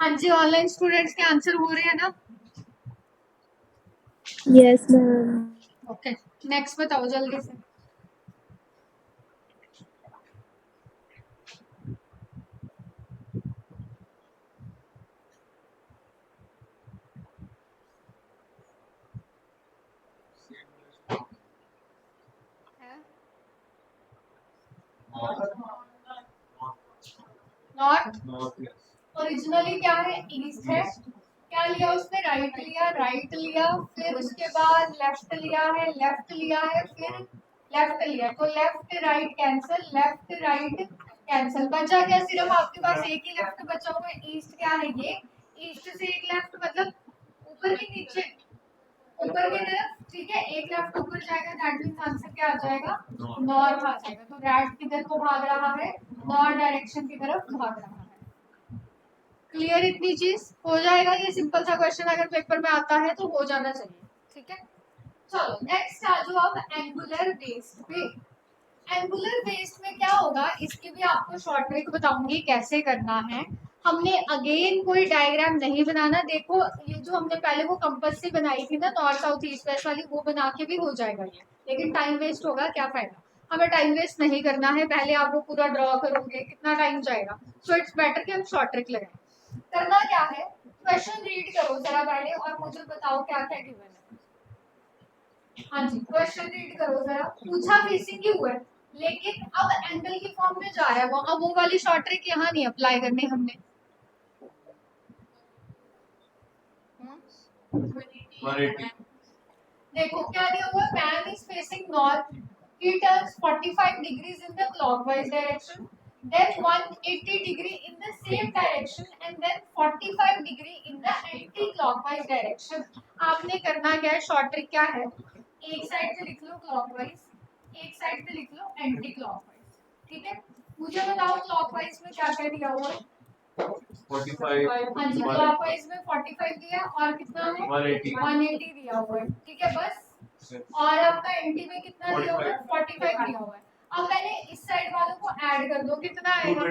S1: हाँ जी ऑनलाइन स्टूडेंट्स के आंसर हो रहे हैं ना।
S2: Yes ma'am.
S1: ओके नेक्स्ट बताओ जल्दी से। नॉर्थ। ओरिजिनली क्या है, ईस्ट है। क्या लिया उसने, राइट लिया, राइट लिया, फिर उसके बाद लेफ्ट लिया है, लेफ्ट लिया है, फिर लेफ्ट लिया, तो left right cancel, left right cancel, बचा क्या सिर्फ आपके पास एक ही लेफ्ट बचा हुआ है। ईस्ट क्या है ये, ईस्ट से एक लेफ्ट मतलब ऊपर के नीचे, ऊपर की तरफ। ठीक है एक लेफ्ट ऊपर जाएगा, दैट मींस आंसर क्या आ जाएगा, नॉर्थ आ जाएगा। तो रैट किधर को भाग रहा है, नॉर्थ डायरेक्शन की तरफ भाग रहा है। क्लियर इतनी चीज हो जाएगा, ये सिंपल सा क्वेश्चन अगर पेपर में आता है तो हो जाना चाहिए। ठीक है चलो नेक्स्ट आ जाओ अब एंगुलर बेस्ड पे। एंगुलर बेस्ड में क्या होगा, इसकी भी आपको शॉर्ट ट्रिक बताऊंगी कैसे करना है। हमने अगेन कोई डायग्राम नहीं बनाना। देखो ये जो हमने पहले वो कंपास से बनाई थी ना, नॉर्थ साउथ ईस्ट वेस्ट वाली, वो बना के भी हो जाएगा ये, लेकिन टाइम वेस्ट होगा, क्या फायदा। हमें टाइम वेस्ट नहीं करना है, पहले आप वो पूरा ड्रॉ करोगे कितना टाइम जाएगा। सो इट्स बेटर कि हम शॉर्ट ट्रिक लगाएं। करना क्या है, क्वेश्चन रीड करो जरा पहले और मुझे बताओ क्या क्या गिवन है। हाँ जी क्वेश्चन रीड करो जरा। पूछा फेसिंग की हुआ है, लेकिन अब एंगल की फॉर्म में जा रहा है वो। अब वो वाली शॉर्ट ट्रिक यहाँ नहीं अप्लाई करनी हमने।
S3: 180।
S1: देखो क्या दिया हुआ, man is facing north, he turns 45 degrees in the clockwise direction, then 180 degree in the same direction and then 45 degree in the anti clockwise direction। आपने करना क्या है, शॉर्ट ट्रिक क्या है, एक साइड पे लिख लो क्लॉकवाइज, एक साइड पे लिख लो एंटी क्लॉकवाइज। ठीक है मुझे बताओ क्लॉकवाइज में क्या क्या दिया हुआ है।
S3: 45।
S1: हाँ जी क्लॉकवाइज में 45 दिया और कितना है 180 दिया हुआ है। ठीक है बस, और आपका एंटी में कितना दिया हुआ है 45 दिया हुआ है। अब पहले इस साइड वालों को ऐड कर दो, कितना आएगा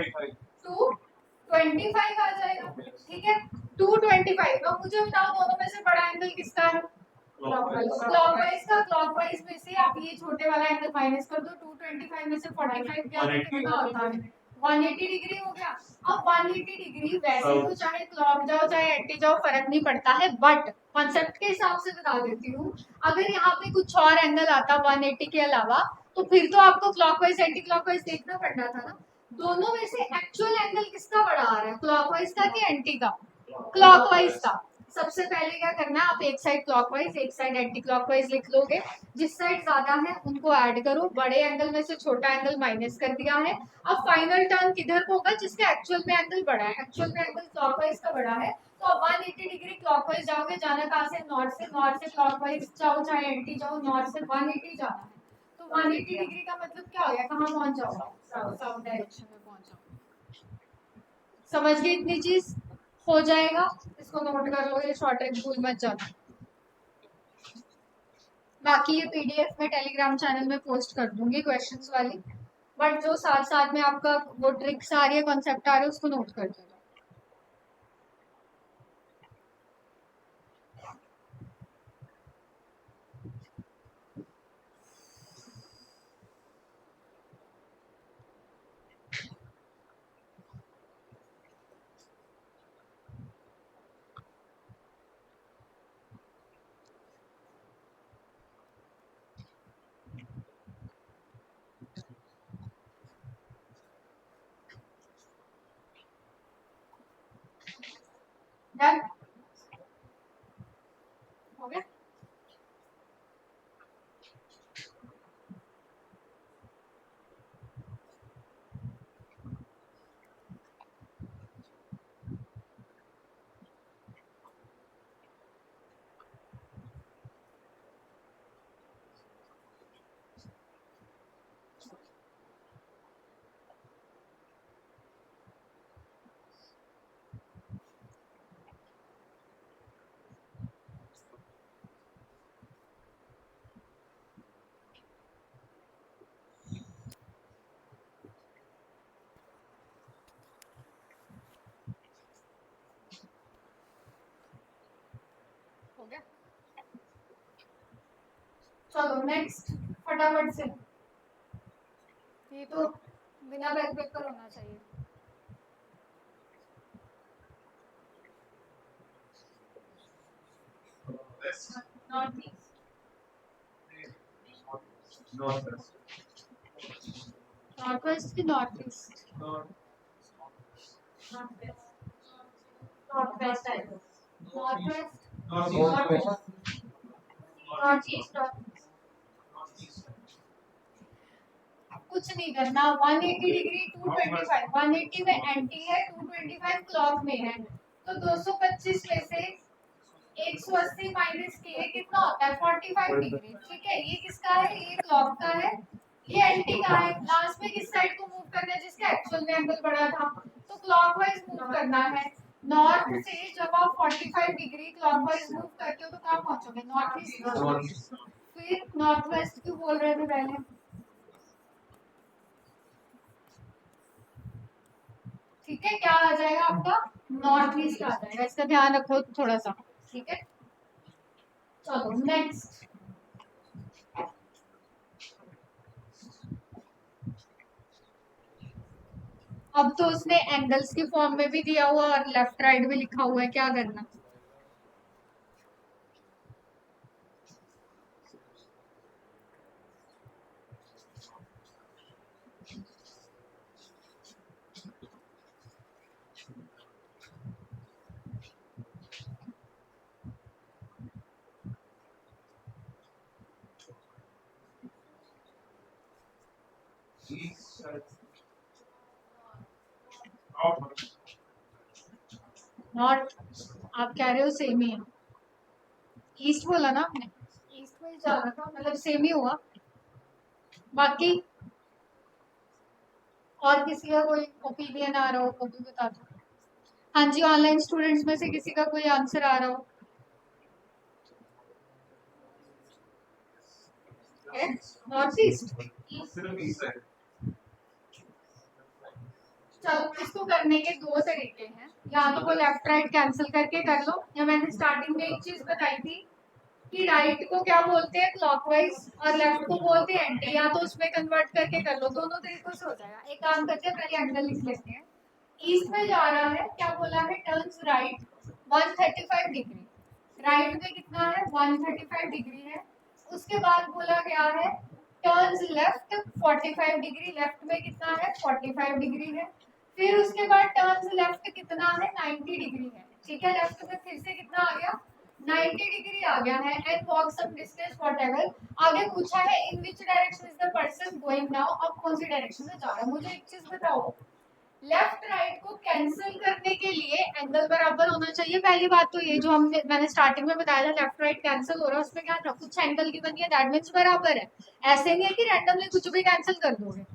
S1: 225 आ जाएगा। ठीक है 225। अब मुझे बताओ दोनों में से बड़ा एंगल किसका है, क्लॉकवाइज का क्लॉकवाइज में से आप ये छोटे वाला एंगल माइनस कर दो, 225 में से 45 गया तो कितना होता है 180 डिग्री हो गया। अब 180 डिग्री वैसे तो चाहे क्लॉक जाओ चाहे एंटी जाओ फर्क नहीं पड़ता है, बट कॉन्सेप्ट के हिसाब से बता देती हूँ, अगर यहाँ पे कुछ और एंगल आता 180 के अलावा तो फिर तो आपको क्लॉकवाइज एंटी क्लॉकवाइज देखना पड़ना था ना। दोनों में से एक्चुअल एंगल किसका बड़ा आ रहा है, क्लॉकवाइज का कि एंटी का? क्लॉकवाइज का। सबसे पहले क्या करना है, आप एक साइड क्लॉकवाइज एक साइड एंटी क्लॉकवाइज लिख लोगे, जिस साइड ज्यादा है उनको ऐड करो, बड़े एंगल में से छोटा एंगल माइनस कर दिया है। अब फाइनल टर्न किधर होगा, जिसका एक्चुअल में एंगल बड़ा है, एक्चुअल में एंगल क्लॉकवाइज का बड़ा है, तो अब 180 डिग्री क्लॉकवाइज जाओगे, जाना कहाँ से, नॉर्थ से क्लॉकवाइज जाओ चाहे एंटी जाओ, नॉर्थ से 180 जाना है, तो 180 डिग्री का मतलब क्या हो गया, कहाँ पहुंच जाओगे, साउथ डायरेक्शन में पहुंच जाओगे। समझ गए इतनी चीज, हो जाएगा, इसको नोट कर लो, ये शॉर्ट ट्रिक भूल मत जाना। बाकी ये पीडीएफ में टेलीग्राम चैनल में पोस्ट कर दूंगी क्वेश्चंस वाली, बट जो साथ साथ में आपका वो ट्रिक्स आ रही है, कॉन्सेप्ट आ रहे हैं, उसको नोट कर देना। डन हो गया। हो गया, चलो नेक्स्ट फटाफट से, ये तो बिना बैक पेपर होना चाहिए। नॉर्थ ईस्ट, नॉर्थ वेस्ट की नॉर्थ ईस्ट, नॉर्थ वेस्ट है, नॉर्थ वेस्ट, नॉर्थ ईस्ट, कुछ नहीं करना, 180 डिग्री 225, 180 में एंटी है, 225 क्लॉक में है, तो 225 में से 180 माइनस के कितना होता है 45 डिग्री, ठीक है। ये किसका है, ये क्लॉक का है, ये एंटी का है। लास्ट में किस साइड को मूव करना है, जिसका एक्चुअल में एंगल बड़ा था, तो क्लॉकवाइज मूव करना है। नॉर्थ से जब आप 45 डिग्री क्लॉकवाइज मूव करते हो तो कहाँ पहुंचोगे, नॉर्थ ईस्ट। फिर नॉर्थ वेस्ट क्यों बोल रहे थे पहले, ठीक है, क्या आ जाएगा आपका, नॉर्थ ईस्ट आ जाएगा, इसका ध्यान रखो थोड़ा सा, ठीक है। चलो नेक्स्ट, अब तो उसने एंगल्स के फॉर्म में भी दिया हुआ और लेफ्ट राइट भी लिखा हुआ है, क्या करना, नॉर्थ, आप कह रहे हो सेम ही है, ईस्ट बोला ना आपने, ईस्ट में जा रहा था, मतलब सेम ही हुआ। बाकी और किसी का कोई ओपिनियन आ रहा हो वो भी बता दो। हाँ जी, ऑनलाइन स्टूडेंट्स में से किसी का कोई आंसर आ रहा हो, नॉर्थ ईस्ट, चलो इसको करने के दो तरीके हैं, या तो वो लेफ्ट राइट कैंसिल करके कर लो, या मैंने स्टार्टिंग में एक चीज बताई थी कि राइट को क्या बोलते हैं क्लॉकवाइज और लेफ्ट को बोलते हैं एंटी, या तो उसमें कन्वर्ट करके कर लो, दोनों तरीकों से हो जाएगा। एक काम करते हैं, पहले एंगल लिख लेते हैं। ईस्ट में जा रहा है, क्या बोला है, टर्न्स राइट 135 डिग्री, राइट में कितना है 135 डिग्री है। उसके बाद बोला गया है टर्न्स लेफ्ट 45 डिग्री, लेफ्ट में कितना है 45 डिग्री है। फिर उसके बाद टर्न्स लेफ्ट कितना है 90 डिग्री है, ठीक है। लेफ्ट में फिर से कितना आ गया 90 डिग्री आ गया है। And walk some distance whatever. आगे पूछा है in which direction is the person going now, अब कौन सी डायरेक्शन में जा रहा है। मुझे एक चीज बताओ, लेफ्ट राइट को कैंसिल करने के लिए एंगल बराबर होना चाहिए। पहली बात तो ये जो मैंने स्टार्टिंग में बताया था लेफ्ट राइट कैंसिल हो रहा है, उसमें क्या था, कुछ एंगल की बनी है, दैट मींस बराबर है। ऐसे नहीं है कि रैंडमली कुछ भी कैंसिल कर दोगे।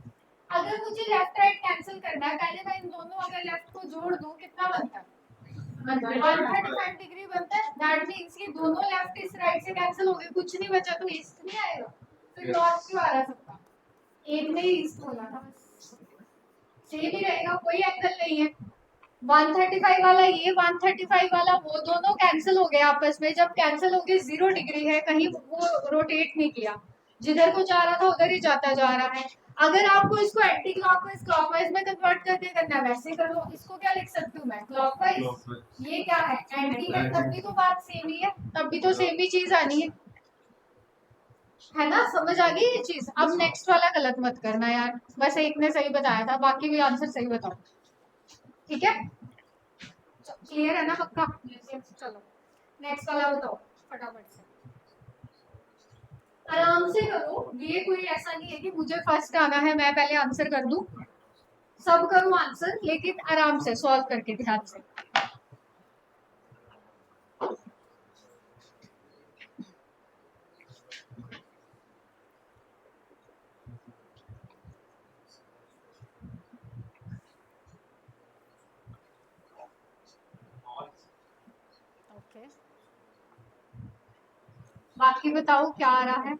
S1: अगर मुझे लेफ्ट राइट कैंसिल करना है, पहले मैं इन दोनों अगर लेफ्ट को जोड़ दूं कितना बनता है 135 डिग्री बनता है। दैट मींस कि दोनों लेफ्ट इस राइट से कैंसिल हो गए, कुछ नहीं बचा तो ईस्ट नहीं आएगा। फिर नॉर्थ क्यों आ रहा सबका, एक ने ही ईस्ट बोला था, सेम ही रहेगा, कोई एंगल नहीं है। 135 वाला ये 135 वाला वो दोनों कैंसिल हो गए आपस में। जब कैंसिल हो गए 0 डिग्री है, कहीं वो रोटेट नहीं किया, जिधर को जा रहा था उधर ही जाता जा रहा है। अगर आपको इसको एंटी क्लॉकवाइज क्लॉकवाइज में कन्वर्ट करके करना है वैसे कर लो। इसको क्या लिख सकती हूँ मैं क्लॉकवाइज, ये क्या है एंटी है, तब भी तो बात सेम ही है, तब भी तो सेम ही चीज आनी है ना। समझ आ गई ये चीज। अब नेक्स्ट वाला गलत मत करना यार, बस एक ने सही बताया था, बाकी भी आंसर सही बताओ, ठीक है। क्लियर है ना पक्का। चलो नेक्स्ट वाला बताओ फटाफट से, आराम से करो। ये कोई ऐसा नहीं है कि मुझे फर्स्ट आना है मैं पहले आंसर कर दूं, सब करो आंसर, लेकिन आराम से सॉल्व करके ध्यान से। ओके बाकी बताओ क्या आ रहा है।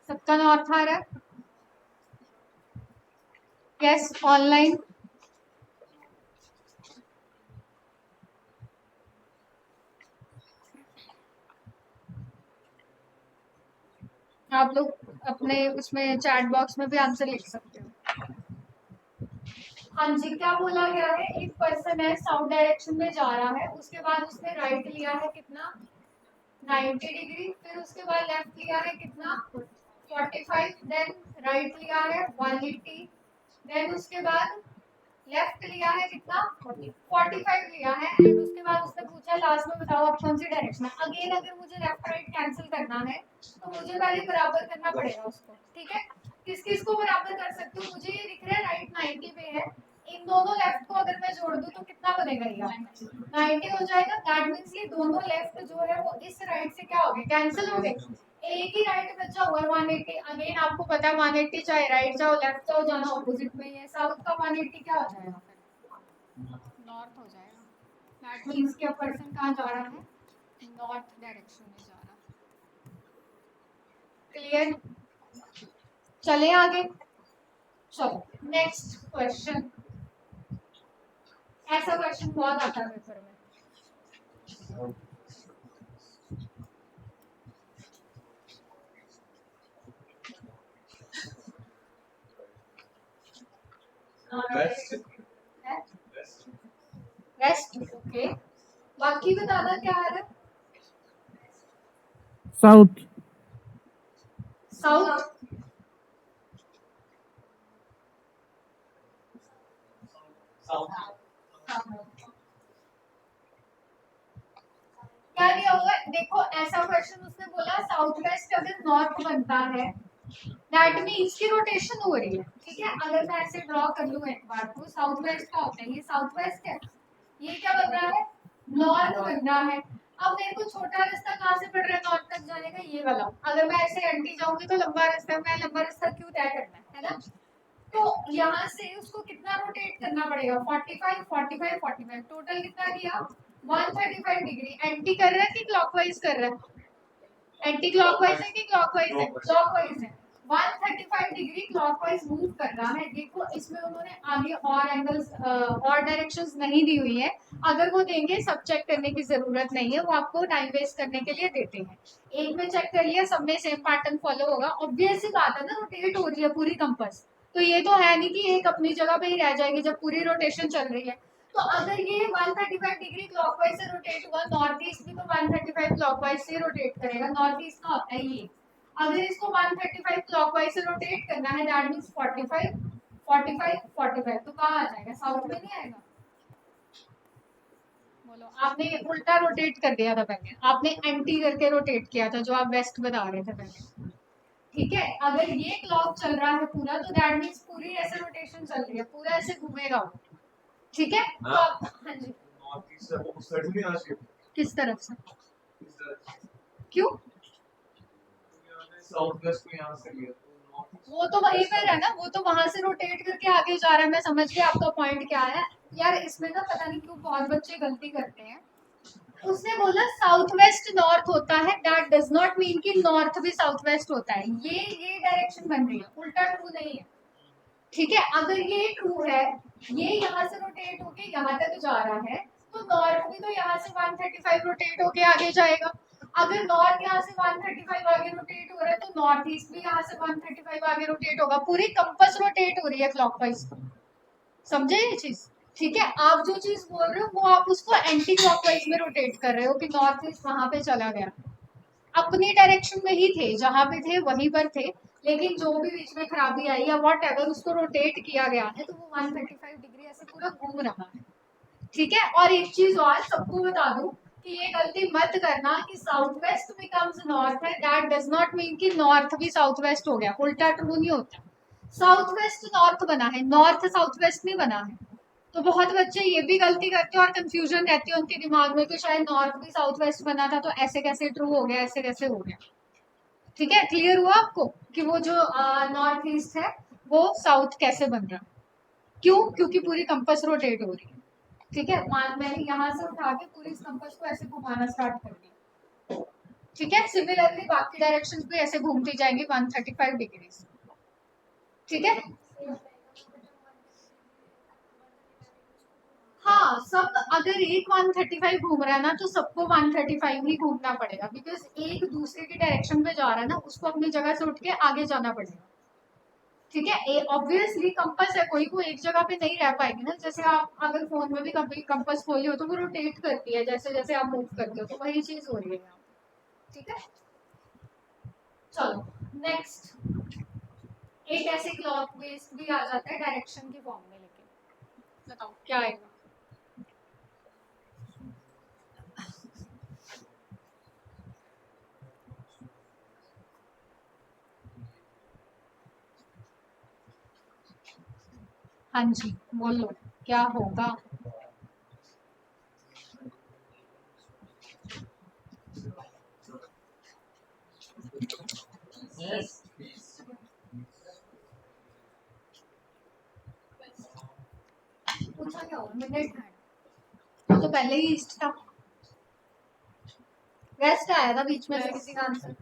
S1: सबका नॉर्थ आ रहा है, यस ऑनलाइन। आप लोग अपने उसमें चैट बॉक्स में भी आंसर लिख सकते हो। हाँ जी, क्या बोला गया है, एक पर्सन है साउथ डायरेक्शन में जा रहा है, उसके बाद उसने राइट लिया है कितना 90 डिग्री, फिर उसके बाद लेफ्ट लिया है कितना 45, देन राइट लिया है 180, देन उसके बाद लेफ्ट लिया है कितना 45 लिया है। एंड उसके बाद उसने पूछा लास्ट में बताओ आप कौन सी डायरेक्शन है। अगेन अगर मुझे लेफ्ट राइट कैंसिल करना है तो मुझे पहले बराबर करना पड़ेगा उसको, ठीक है। किस किस को बराबर कर सकती हूँ, मुझे ये दिख रहा है राइट 90 पे है, इन दोनों लेफ्ट को अगर मैं जोड़ दूं तो कितना बनेगा, ये 90 हो जाएगा। दैट मींस ये दोनों लेफ्ट जो है वो इस राइट से क्या हो गए कैंसिल हो गए, एक ही राइट बचा हुआ है 180। अगेन आपको पता है 180 चाहे राइट जाओ लेफ्ट जाओ जाना ऑपोजिट में ही है। साउथ का 180 क्या हो जाएगा नॉर्थ हो जाएगा। दैट मींस कि पर्सन कहाँ जा रहा है, नॉर्थ डायरेक्शन में जा रहा है। क्लियर, चले आगे। चलो नेक्स्ट क्वेश्चन, ऐसा क्वेश्चन बहुत आता है पेपर में। West, okay. बाकी बताना क्या आ रहा है,
S2: साउथ
S1: साउथ, क्या दिया हुआ है देखो, ऐसा क्वेश्चन उसने बोला साउथ वेस्ट अगर नॉर्थ बनता है दैट मींस की रोटेशन हो रही है, ठीक है। अगर मैं ऐसे ड्रॉ कर लूं एक बार तो साउथ वेस्ट का होता है, ये साउथ वेस्ट है, ये क्या बन रहा है नॉर्थ बन रहा है। अब मेरे को छोटा रास्ता कहाँ से पड़ रहा है नॉर्थ तक जाने का, ये वाला। अगर मैं ऐसे एंटी जाऊंगी तो लंबा रास्ता, मैं लंबा रास्ता क्यों तय करना है ना। तो यहाँ से उसको कितना रोटेट करना पड़ेगा 45 45 45, टोटल कितना किया 135 डिग्री। एंटी कर रहा है कि क्लॉकवाइज कर रहा है, एंटी क्लॉकवाइज है कि क्लॉकवाइज है, क्लॉकवाइज है। 135 डिग्री क्लॉकवाइज मूव कर रहा है। देखो इसमें उन्होंने आगे और एंगल्स और डायरेक्शंस नहीं दी हुई है, अगर वो देंगे सब चेक करने की जरूरत नहीं है, वो आपको टाइम वेस्ट करने के लिए देते हैं। एक में चेक कर लिया, सब में सेम पैटर्न फॉलो होगा, ऑब्वियस सी बात है ना, रोटेट हो रही है पूरी कंपास, तो ये तो है नहीं कि एक अपनी जगह पे ही रह जाएगी जब पूरी रोटेशन चल रही है। तो अगर ये 135 डिग्री क्लॉकवाइज से रोटेट हुआ, नॉर्थ ईस्ट भी तो 135 क्लॉकवाइज से रोटेट करेगा, नॉर्थ ईस्ट का होता है ये। अगर इसको 135 क्लॉकवाइज से रोटेट करना है, दैट मींस 45 45 45, तो कहाँ आ जाएगा, साउथ में नहीं आएगा। बोलो, आपने उल्टा रोटेट कर दिया था पहले, आपने एंटी करके रोटेट किया था जो आप वेस्ट बता रहे थे पहले। ठीक है, अगर ये क्लॉक चल रहा है पूरा, तो दैट मींस पूरी ऐसे रोटेशन चल रही है, पूरा ऐसे घूमेगा वो। ठीक है, तो आप हाँ जी,
S3: नॉर्थ ईस्ट से उस साइड भी आ सकते
S1: किस तरफ से,
S3: इस तरह से
S1: क्यों,
S3: साउथ वेस्ट को यहाँ से लिया तो नॉर्थ ईस्ट
S1: वो तो वहीं पर है ना, वो तो वहां से रोटेट करके आगे जा रहा है। मैं समझ गई आपका पॉइंट क्या है यार। इसमें ना पता नहीं क्यों बहुत बच्चे गलती करते हैं। उसने बोला साउथ वेस्ट नॉर्थ होता है, दैट डज नॉट मीन कि नॉर्थ भी साउथ वेस्ट होता है। ये डायरेक्शन बन रही है, उल्टा ट्रू नहीं है। ठीक है, अगर ये ट्रू है, ये यहाँ से रोटेट होके यहाँ तक जा रहा है, तो नॉर्थ भी तो यहाँ से 135 रोटेट होके आगे जाएगा। अगर नॉर्थ यहाँ से 135 आगे रोटेट हो रहा है, तो नॉर्थ ईस्ट भी यहाँ से 135 आगे रोटेट होगा। पूरी कंपास रोटेट हो रही है क्लॉकवाइज। समझे ये चीज। ठीक है, आप जो चीज बोल रहे हो वो आप उसको एंटी क्लॉकवाइज में रोटेट कर रहे हो कि नॉर्थ ईस्ट वहां पे चला गया। अपनी डायरेक्शन में ही थे, जहां पे थे वहीं पर थे, लेकिन जो भी बीच में खराबी आई या वॉट एवर, उसको रोटेट किया गया है, तो वो 135 डिग्री ऐसे पूरा घूम रहा है। ठीक है, और एक चीज और सबको बता दूं कि ये गलती मत करना कि साउथ वेस्ट बिकम्स नॉर्थ है, दैट डज नॉट मीन कि नॉर्थ भी साउथ वेस्ट हो गया, उल्टा ट्रू नहीं होता। साउथ वेस्ट नॉर्थ बना है, नॉर्थ साउथ वेस्ट नहीं बना है। तो बहुत बच्चे ये भी गलती करते हैं और कंफ्यूजन रहती है उनके दिमाग में कि शायद नॉर्थ भी साउथ वेस्ट बना था, तो ऐसे कैसे ट्रू हो गया, ऐसे कैसे हो गया। ठीक है, क्लियर हुआ आपको कि वो जो नॉर्थ ईस्ट है वो साउथ कैसे बन रहा, क्यों, क्योंकि पूरी कंपास रोटेट हो रही है। ठीक है, मैंने यहाँ से उठा के पूरी इस कंपास को ऐसे घुमाना स्टार्ट कर दिया। ठीक है, सिमिलरली बाकी डायरेक्शंस भी ऐसे घूमती जाएंगी 135 डिग्री। ठीक है, हाँ सब, अगर एक 135 घूम रहा है ना, तो सबको 135 ही घूमना पड़ेगा, बिकॉज एक दूसरे की डायरेक्शन में जा रहा है ना, उसको अपनी जगह से उठ के आगे जाना पड़ेगा। ठीक है, ऑब्वियसली कंपास है, कोई को एक जगह पे नहीं रह पाएगी ना। जैसे आप अगर फोन में भी कभी कंपास खोली हो तो वो रोटेट करती है जैसे जैसे आप मूव करते हो, तो वही चीज हो रही है यहाँ। ठीक है, चलो नेक्स्ट, एक ऐसे क्लॉक बेस्ड भी आ जाता है डायरेक्शन की फॉर्म में, लेकिन बताओ क्या आएगा। हाँ जी, बोलो क्या होगा। पूछा क्या होगा, मिनट हैंड तो पहले ही ईस्ट था, वेस्ट आया था बीच में से किसी का आंसर।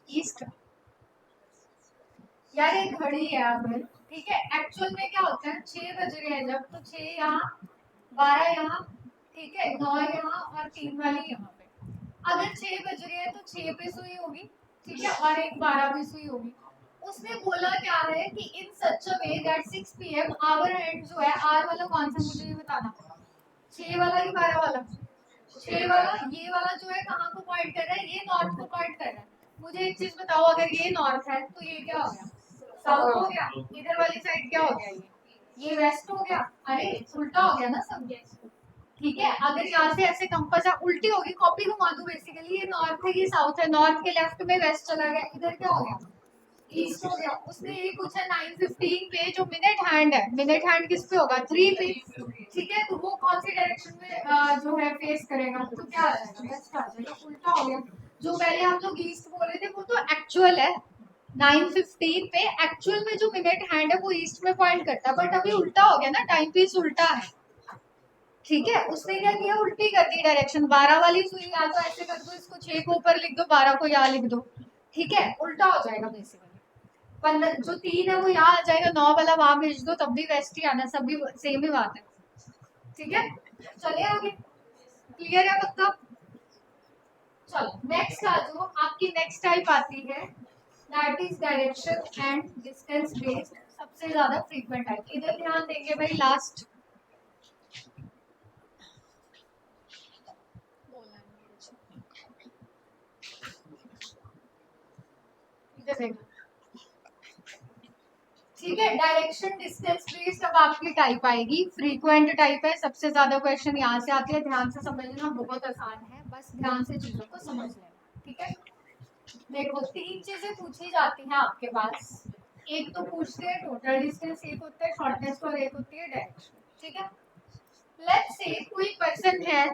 S1: ईस्ट यार, एक घड़ी है अब, ठीक है, एक्चुअल में क्या होता है, 6 बज रहे हैं जब, तो 6 यहाँ, 12 यहाँ, ठीक है, 9 यहाँ और 3 वाली यहाँ पे। अगर 6 बज रहे हैं तो 6 पे सुई होगी, ठीक है, और एक 12 पे सुई होगी। उसने बोला क्या है कि in such a way that 6 PM hour and जो है, आर वाला कौन सा मुझे ये बताना, 6 वाला कि 12 वाला। 6 वाला, ये वाला जो है कहाँ को पॉइंट कर रहा है, ये नॉर्थ को पॉइंट कर रहा है। मुझे एक चीज बताओ, अगर ये नॉर्थ है तो ये क्या हो गया, साउथ हो गया। इधर वाली साइड क्या हो गया, ये वेस्ट हो गया। अरे उल्टा हो गया ना सब। ठीक है, अगर यहाँ से ऐसे कंपास है, उल्टी होगी, कॉपी घुमा दूं बेसिकली, ये नॉर्थ है ये साउथ है, नॉर्थ के लेफ्ट में वेस्ट चला गया, इधर क्या हो गया, ईस्ट हो गया। उसने ये पूछा 9:15 पे, जो मिनट हैंड है, मिनट हैंड किस पे होगा, 3 पे। ठीक है, तो वो कौन सी डायरेक्शन में जो है फेस करेगा, तो क्या आ जाएगा, वेस्ट आ जाएगा, उल्टा हो गया। जो पहले हम लोग ईस्ट बोल रहे थे वो तो एक्चुअल है, 9:15 पे एक्चुअल में जो मिनट हैंड है वो ईस्ट में पॉइंट करता है, बट अभी उल्टा हो गया ना, टाइम पीस उल्टा है। ठीक है, उसने क्या किया, उल्टी कर दी डायरेक्शन। 12 वाली सुई या तो ऐसे कर दो, इसको 6 को ऊपर लिख दो, 12 को यहाँ लिख दो। ठीक है, उल्टा हो जाएगा बेसिकली। 15 जो 3 है वो यहाँ आ जाएगा, 9 वाला वहां भेज दो, तब भी वेस्ट ही आना, सब भी सेम ही बात है। ठीक है, चलिए आगे, क्लियर है पक्का? चलो नेक्स्ट आ जाओ, आपकी नेक्स्ट टाइप आती है that is direction and distance based, सबसे ज्यादा फ्रीक्वेंट टाइप। इधर ध्यान देंगे भाई, लास्ट ठीक है। डायरेक्शन डिस्टेंस बेस्ड अब आपकी टाइप आएगी, फ्रीक्वेंट टाइप है, सबसे ज्यादा क्वेश्चन यहाँ से आते हैं। ध्यान से समझना, बहुत आसान है, बस ध्यान से चीजों को समझ लेना। ठीक है, देखो 3 चीजें पूछी जाती हैं आपके पास। एक तो पूछते हैं टोटल डिस्टेंस, एक होता है शॉर्टेस्ट और एक होती है डायरेक्शन। ठीक है, लेट्स से कोई पर्सन है,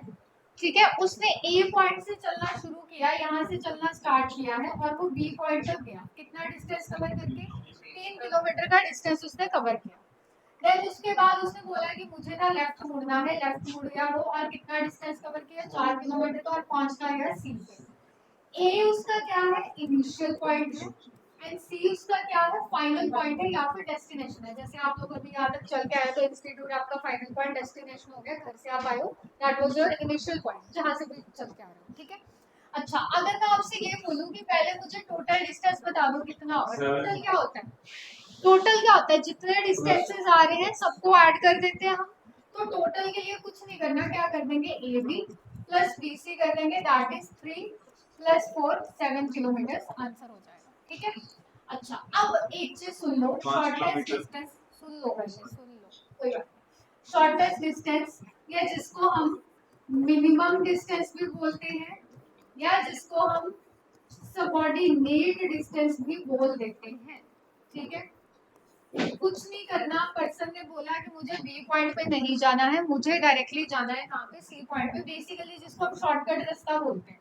S1: ठीक है, उसने ए पॉइंट से चलना शुरू किया, यहाँ से चलना स्टार्ट किया है और वो बी पॉइंट तक गया। कितना डिस्टेंस कवर करके? 3 किलोमीटर का डिस्टेंस उसने कवर किया। देन उसके बाद उसने बोला कि मुझे ना लेफ्ट मुड़ना है, लेफ्ट मुड़ गया वो, और कितना डिस्टेंस कवर किया? 4 किलोमीटर का, और पहुंचना गया सी पे। ए उसका क्या है? इनिशियल पॉइंट है, एंड सी उसका क्या है? फाइनल पॉइंट है या फिर डेस्टिनेशन है। जैसे आप लोग अभी यहाँ तक चल के आए तो इंस्टीट्यूट आपका फाइनल पॉइंट, डेस्टिनेशन हो गया, घर से आप आए हो, that was your initial point, जहाँ से भी चल के आ रहे हो। ठीक है, अच्छा अगर मैं आपसे ये बोलूँ कि पहले मुझे टोटल डिस्टेंस बता दो कितना होगा। टोटल क्या होता है? टोटल क्या होता है? जितने डिस्टेंसेस आ रहे हैं सबको ऐड कर देते हैं हम। तो टोटल के लिए कुछ नहीं करना, क्या कर देंगे? A B plus B C कर देंगे, दैट इज 3 प्लस 4 7 किलोमीटर आंसर हो जाएगा। ठीक है, अच्छा अब एक चीज सुन लो, शॉर्टेस्ट डिस्टेंस सुन लो, पहले सुन लो, कोई बात नहीं। शॉर्टेस्ट डिस्टेंस, या जिसको हम मिनिमम डिस्टेंस भी बोलते हैं, या जिसको हम सबऑर्डिनेट डिस्टेंस भी बोल देते हैं। ठीक है, कुछ नहीं करना। पर्सन ने बोला कि मुझे बी पॉइंट पे नहीं जाना है, मुझे डायरेक्टली जाना है कहाँ पे? सी पॉइंट पे। बेसिकली जिसको हम शॉर्टकट रास्ता बोलते हैं,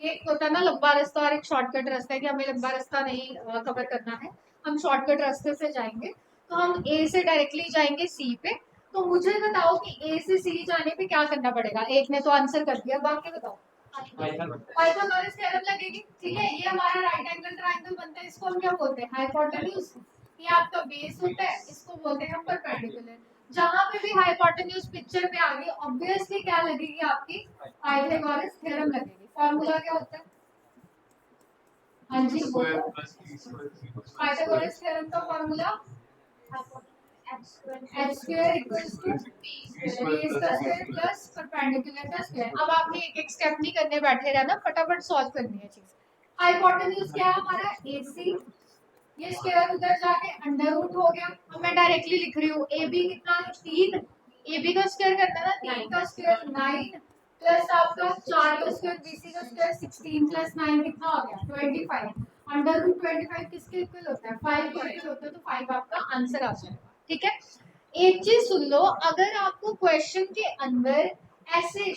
S1: एक होता है ना लंबा रास्ता और एक शॉर्टकट रास्ता है, कि हमें लंबा रास्ता नहीं कवर करना है, हम शॉर्टकट रास्ते से जाएंगे। तो हम ए से डायरेक्टली जाएंगे सी पे। तो मुझे बताओ कि ए से सी जाने पे क्या करना पड़ेगा? एक ने तो आंसर कर दिया, बाकी बताओ। पाइथागोरस थ्योरम लगेगी। ठीक है, ये हमारा राइट एंगल ट्रायंगल बनता है, इसको हम क्या बोलते हैं? हाइपोटेन्यूज। ये आपका बेस होता है, इसको बोलते हैं हम परपेंडिकुलर। जहां पे भी हाइपोटेन्यूज पिक्चर पे आ गई, ऑब्वियसली क्या लगेगी? आपकी पाइथागोरस थ्योरम लगेगी। फॉर्मूला क्या होता है? हाँ जी बोलो। पाइथागोरस थ्योरम का formula h square equals to base का स्क्वायर प्लस परपेंडिकुलर का स्क्वायर। अब आपने एक एक स्टेप नहीं करने बैठे रहना, फटाफट सॉल्व करनी है चीज। हाइपोटेन्यूज क्या है हमारा? AC, ये स्क्वायर उधर जाके अंडर रूट हो गया। अब मैं डायरेक्टली लिख रही हूँ, AB कितना है? 3, AB का स्क्वायर करना ना, 3 का स्क्वायर 9 प्लस आपका 4 का स्क्वायर, BC का स्क्वायर 16 प्लस 9 कितना हो गया? 25। अंडर रूट 25 किसके इक्वल होता है? 5 के इक्वल होता है, तो 5 आपका आंसर आ जाएगा। ठीक है, एक चीज सुन लो, अगर आपको क्वेश्चन के अंदर ऐसे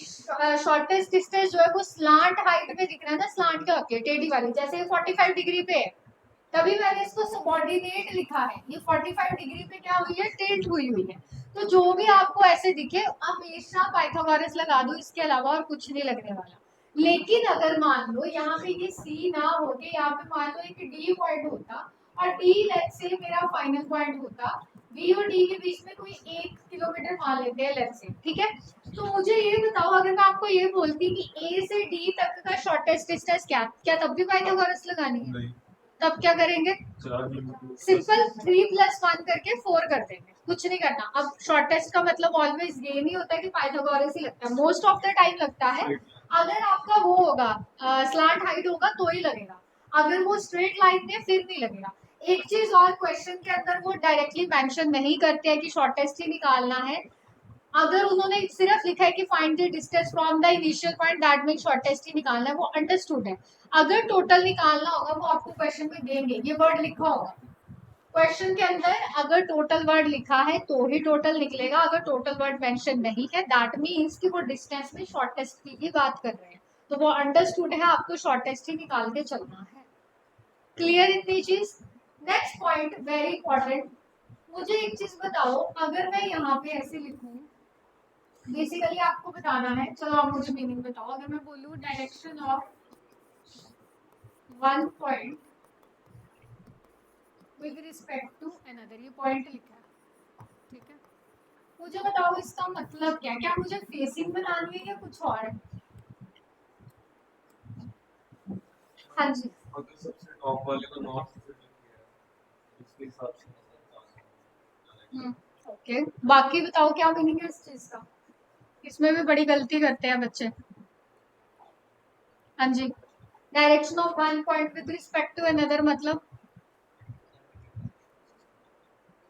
S1: शॉर्टेस्ट डिस्टेंस जो है वो स्लांट हाइट में दिख रहा है ना, स्लांट क्या होती है? टेढ़ी वाली, जैसे 45 डिग्री पे है, तभी मैंने इसको सबऑर्डिनेट लिखा है। ये 45 डिग्री पे क्या हुई है? टिल्ट हुई हुई है। तो जो भी आपको ऐसे दिखे, हमेशा पाइथागोरस लगा दो, इसके अलावा और कुछ नहीं लगने वाला। लेकिन अगर मान लो यहाँ पे ये सी ना होके यहाँ पे मान लो एक डी पॉइंट होता, और डी लेट्स से मेरा फाइनल पॉइंट होता, बी और डी के बीच में कोई 1 किलोमीटर मान लेते हैं लेट्स से। ठीक है, तो मुझे ये बताओ, अगर मैं आपको ये बोलती कि ए से डी तक का शॉर्टेस्ट डिस्टेंस क्या तब भी पाइथागोरस लगानी है? तब क्या करेंगे? सिंपल 3 + 1 करके 4 कर देंगे, कुछ नहीं करना। अब शॉर्टेस्ट का मतलब ऑलवेज ये नहीं होता कि पाइथागोरस ही लगता है, मोस्ट ऑफ द टाइम लगता है। अगर आपका वो होगा स्लांट हाइट होगा तो ही लगेगा, अगर वो स्ट्रेट लाइन है फिर नहीं लगेगा। एक चीज और, क्वेश्चन के अंदर वो डायरेक्टली मेंशन नहीं करते हैं कि शॉर्टेस्ट ही निकालना है। अगर उन्होंने सिर्फ लिखा है कि find the distance from the initial point, that mean shortest ही निकालना है, वो अंडरस्टूड है। अगर टोटल निकालना होगा वो आपको क्वेश्चन में देंगे, ये वर्ड लिखा होगा क्वेश्चन के अंदर। अगर टोटल वर्ड लिखा है तो ही टोटल निकलेगा, अगर टोटल वर्ड मेंशन नहीं है दैट मीन्स कि वो डिस्टेंस में शॉर्टेस्ट की ही बात कर रहे हैं, तो वो अंडरस्टूड है, आपको शॉर्टेस्ट ही निकाल के चलना है। क्लियर इतनी चीज। नेक्स्ट पॉइंट वेरी इंपॉर्टेंट, मुझे एक चीज बताओ, अगर मैं यहाँ पे ऐसे लिखूं, बेसिकली आपको बताना है, चलो आप मुझे मीनिंग बताओ। अगर मैं बोलूँ direction of one point with respect to another, ये पॉइंट लिखा है, ठीक है, मुझे बताओ इसका मतलब क्या है? क्या मुझे फेसिंग बनानी है या कुछ और है? हाँ जी,
S3: अगर सबसे टॉप वाले को नॉर्थ से किया है उसके हिसाब से
S1: ओके, बाकी बताओ क्या मीनिंग है इस चीज का? इसमें भी बड़ी गलती करते हैं बच्चे। हाँ जी, direction of one point with respect to another मतलब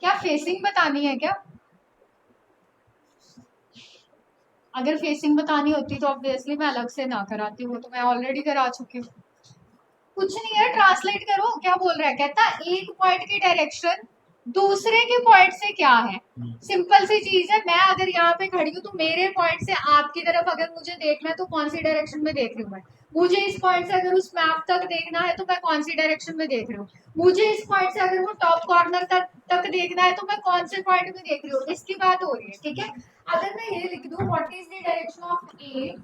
S1: क्या फेसिंग बतानी है क्या? अगर फेसिंग बतानी होती तो ऑब्वियसली मैं अलग से ना कराती, वो तो मैं ऑलरेडी करा चुकी हूँ। कुछ नहीं है, ट्रांसलेट करो क्या बोल रहा है। कहता एक पॉइंट की डायरेक्शन दूसरे के पॉइंट से क्या है। सिंपल सी चीज है, मैं अगर यहाँ पे खड़ी हूँ तो मेरे पॉइंट से आपकी तरफ अगर मुझे देखना है तो कौन सी डायरेक्शन में देख रही हूँ मैं। मुझे इस पॉइंट से अगर उस मैप तक देखना है तो मैं कौन सी डायरेक्शन में देख रही हूँ। मुझे इस पॉइंट से अगर वो टॉप कॉर्नर तक देखना है तो मैं कौन से पॉइंट में देख रही हूँ, इसकी बात हो रही है, ठीक है। अगर मैं ये लिख दूँ what is the direction of A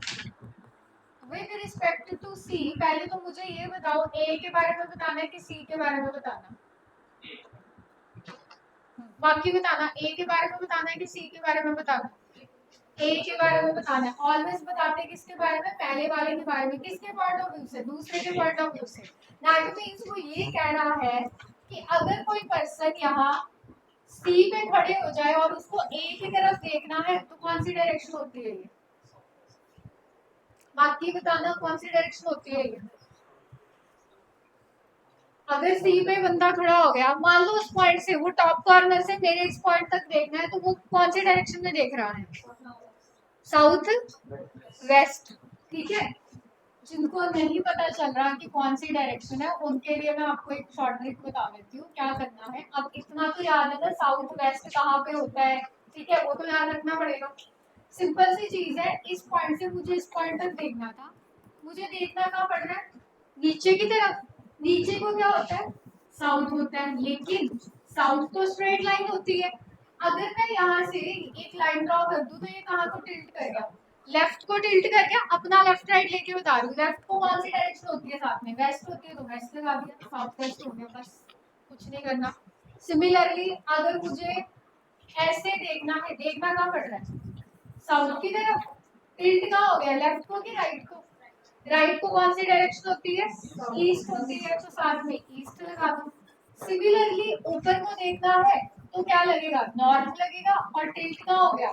S1: with respect to C, पहले तो मुझे ये बताओ ए के बारे में बताना है कि सी के बारे में बताना? बाकी बताना, ए के बारे में बताना है कि सी के बारे में बताना? ए के बारे में बताना है। ऑलवेज बताते हैं किसके बारे में? पहले वाले के बारे में। किसके पॉइंट ऑफ व्यू से? दूसरे के पॉइंट ऑफ व्यू से। दैट मींस वो ये कह रहा है कि अगर कोई पर्सन यहाँ सी पे खड़े हो जाए और उसको ए की तरफ देखना है तो कौन सी डायरेक्शन होती है ये? बाकी बताना कौन सी डायरेक्शन होती है ये? अगर सी पे बंदा खड़ा हो गया, मान लो उस पॉइंट से, वो टॉप कॉर्नर से मेरे इस पॉइंट तक देखना है तो वो कौन सी डायरेक्शन में देख रहा है? साउथ वेस्ट, ठीक है। जिनको नहीं पता चल रहा कि कौन सी डायरेक्शन है उनके लिए मैं आपको एक शॉर्ट ट्रिक बता देती हूँ क्या करना है। अब इतना तो याद है ना साउथ वेस्ट कहाँ पे होता है, ठीक है, वो तो याद रखना पड़ेगा। सिंपल सी चीज है, इस पॉइंट से मुझे इस पॉइंट तक देखना था, मुझे देखना कहाँ पड़ रहा है? नीचे की तरफ। नीचे को क्या होता है? साउथ होता है, लेकिन साउथ तो स्ट्रेट लाइन होती है। अगर मैं यहाँ से एक लाइन ड्रॉ कर दूं तो ये कहाँ को टिल्ट कर गया? लेफ्ट को टिल्ट कर गया। अपना लेफ्ट राइट लेके बता रही हूँ, लेफ्ट को कौन सी डायरेक्शन होती है? साथ में वेस्ट होती है तो वेस्ट लगा दिया, साउथ वेस्ट हो गया, बस कुछ नहीं करना। सिमिलरली अगर मुझे ऐसे देखना है, देखना कहाँ पड़ रहा है? साउथ की तरफ। टिल्ट कहाँ हो गया? लेफ्ट को कि राइट को? राइट को कौन सी डायरेक्शन होती है? ईस्ट होती है, तो साथ में ईस्ट लगा दो। सिमिलरली ऊपर को देखना है तो क्या लगेगा? नॉर्थ लगेगा। और टिल्ट कहाँ हो गया?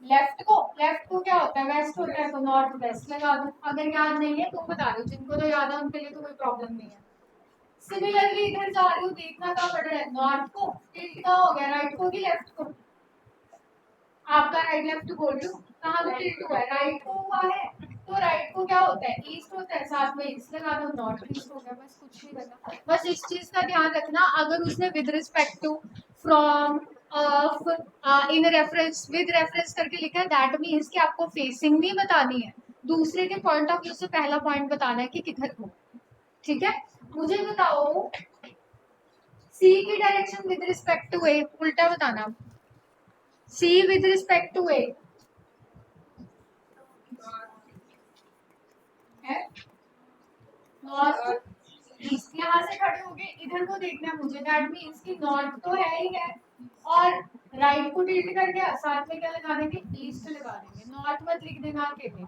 S1: लेफ्ट को। लेफ्ट को क्या होता है? वेस्ट होता है, तो नॉर्थ वेस्ट लगा दो। अगर याद नहीं है तो बता दो, जिनको तो याद है उनके लिए तो कोई प्रॉब्लम नहीं है। सिमिलरली इधर जा रही हूँ, देखना कहाँ पड़ रहा है? नॉर्थ को। टिल्ट कहाँ हो गया? राइट को कि लेफ्ट को? आपका राइट लेफ्ट बोल रही हूँ, कहाँ पे टिल्ट हुआ है? राइट को हुआ है, तो राइट को क्या होता है? ईस्ट होता है, साथ में ईस्ट लगा दो, नॉर्थ ईस्ट हो गया, बस कुछ नहीं करना। बस इस चीज का ध्यान रखना, अगर उसने with respect to, from, of, in reference, with reference करके लिखा है, दैट मीन्स कि आपको फेसिंग नहीं बतानी है, दूसरे के पॉइंट ऑफ व्यू से पहला पॉइंट बताना है कि किधर को, ठीक है। मुझे बताओ सी की डायरेक्शन विद रिस्पेक्ट टू ए, उल्टा बताना। सी विद रिस्पेक्ट टू ए है नॉर्थ ईस्ट। यहाँ से खड़े हो गए, इधर को देखना है मुझे, दैट मीन्स कि नॉर्थ तो है ही है, और राइट को टिल्ट कर गया, साथ में क्या लगा देंगे? ईस्ट लगा देंगे। नॉर्थ मत लिख देना अकेले।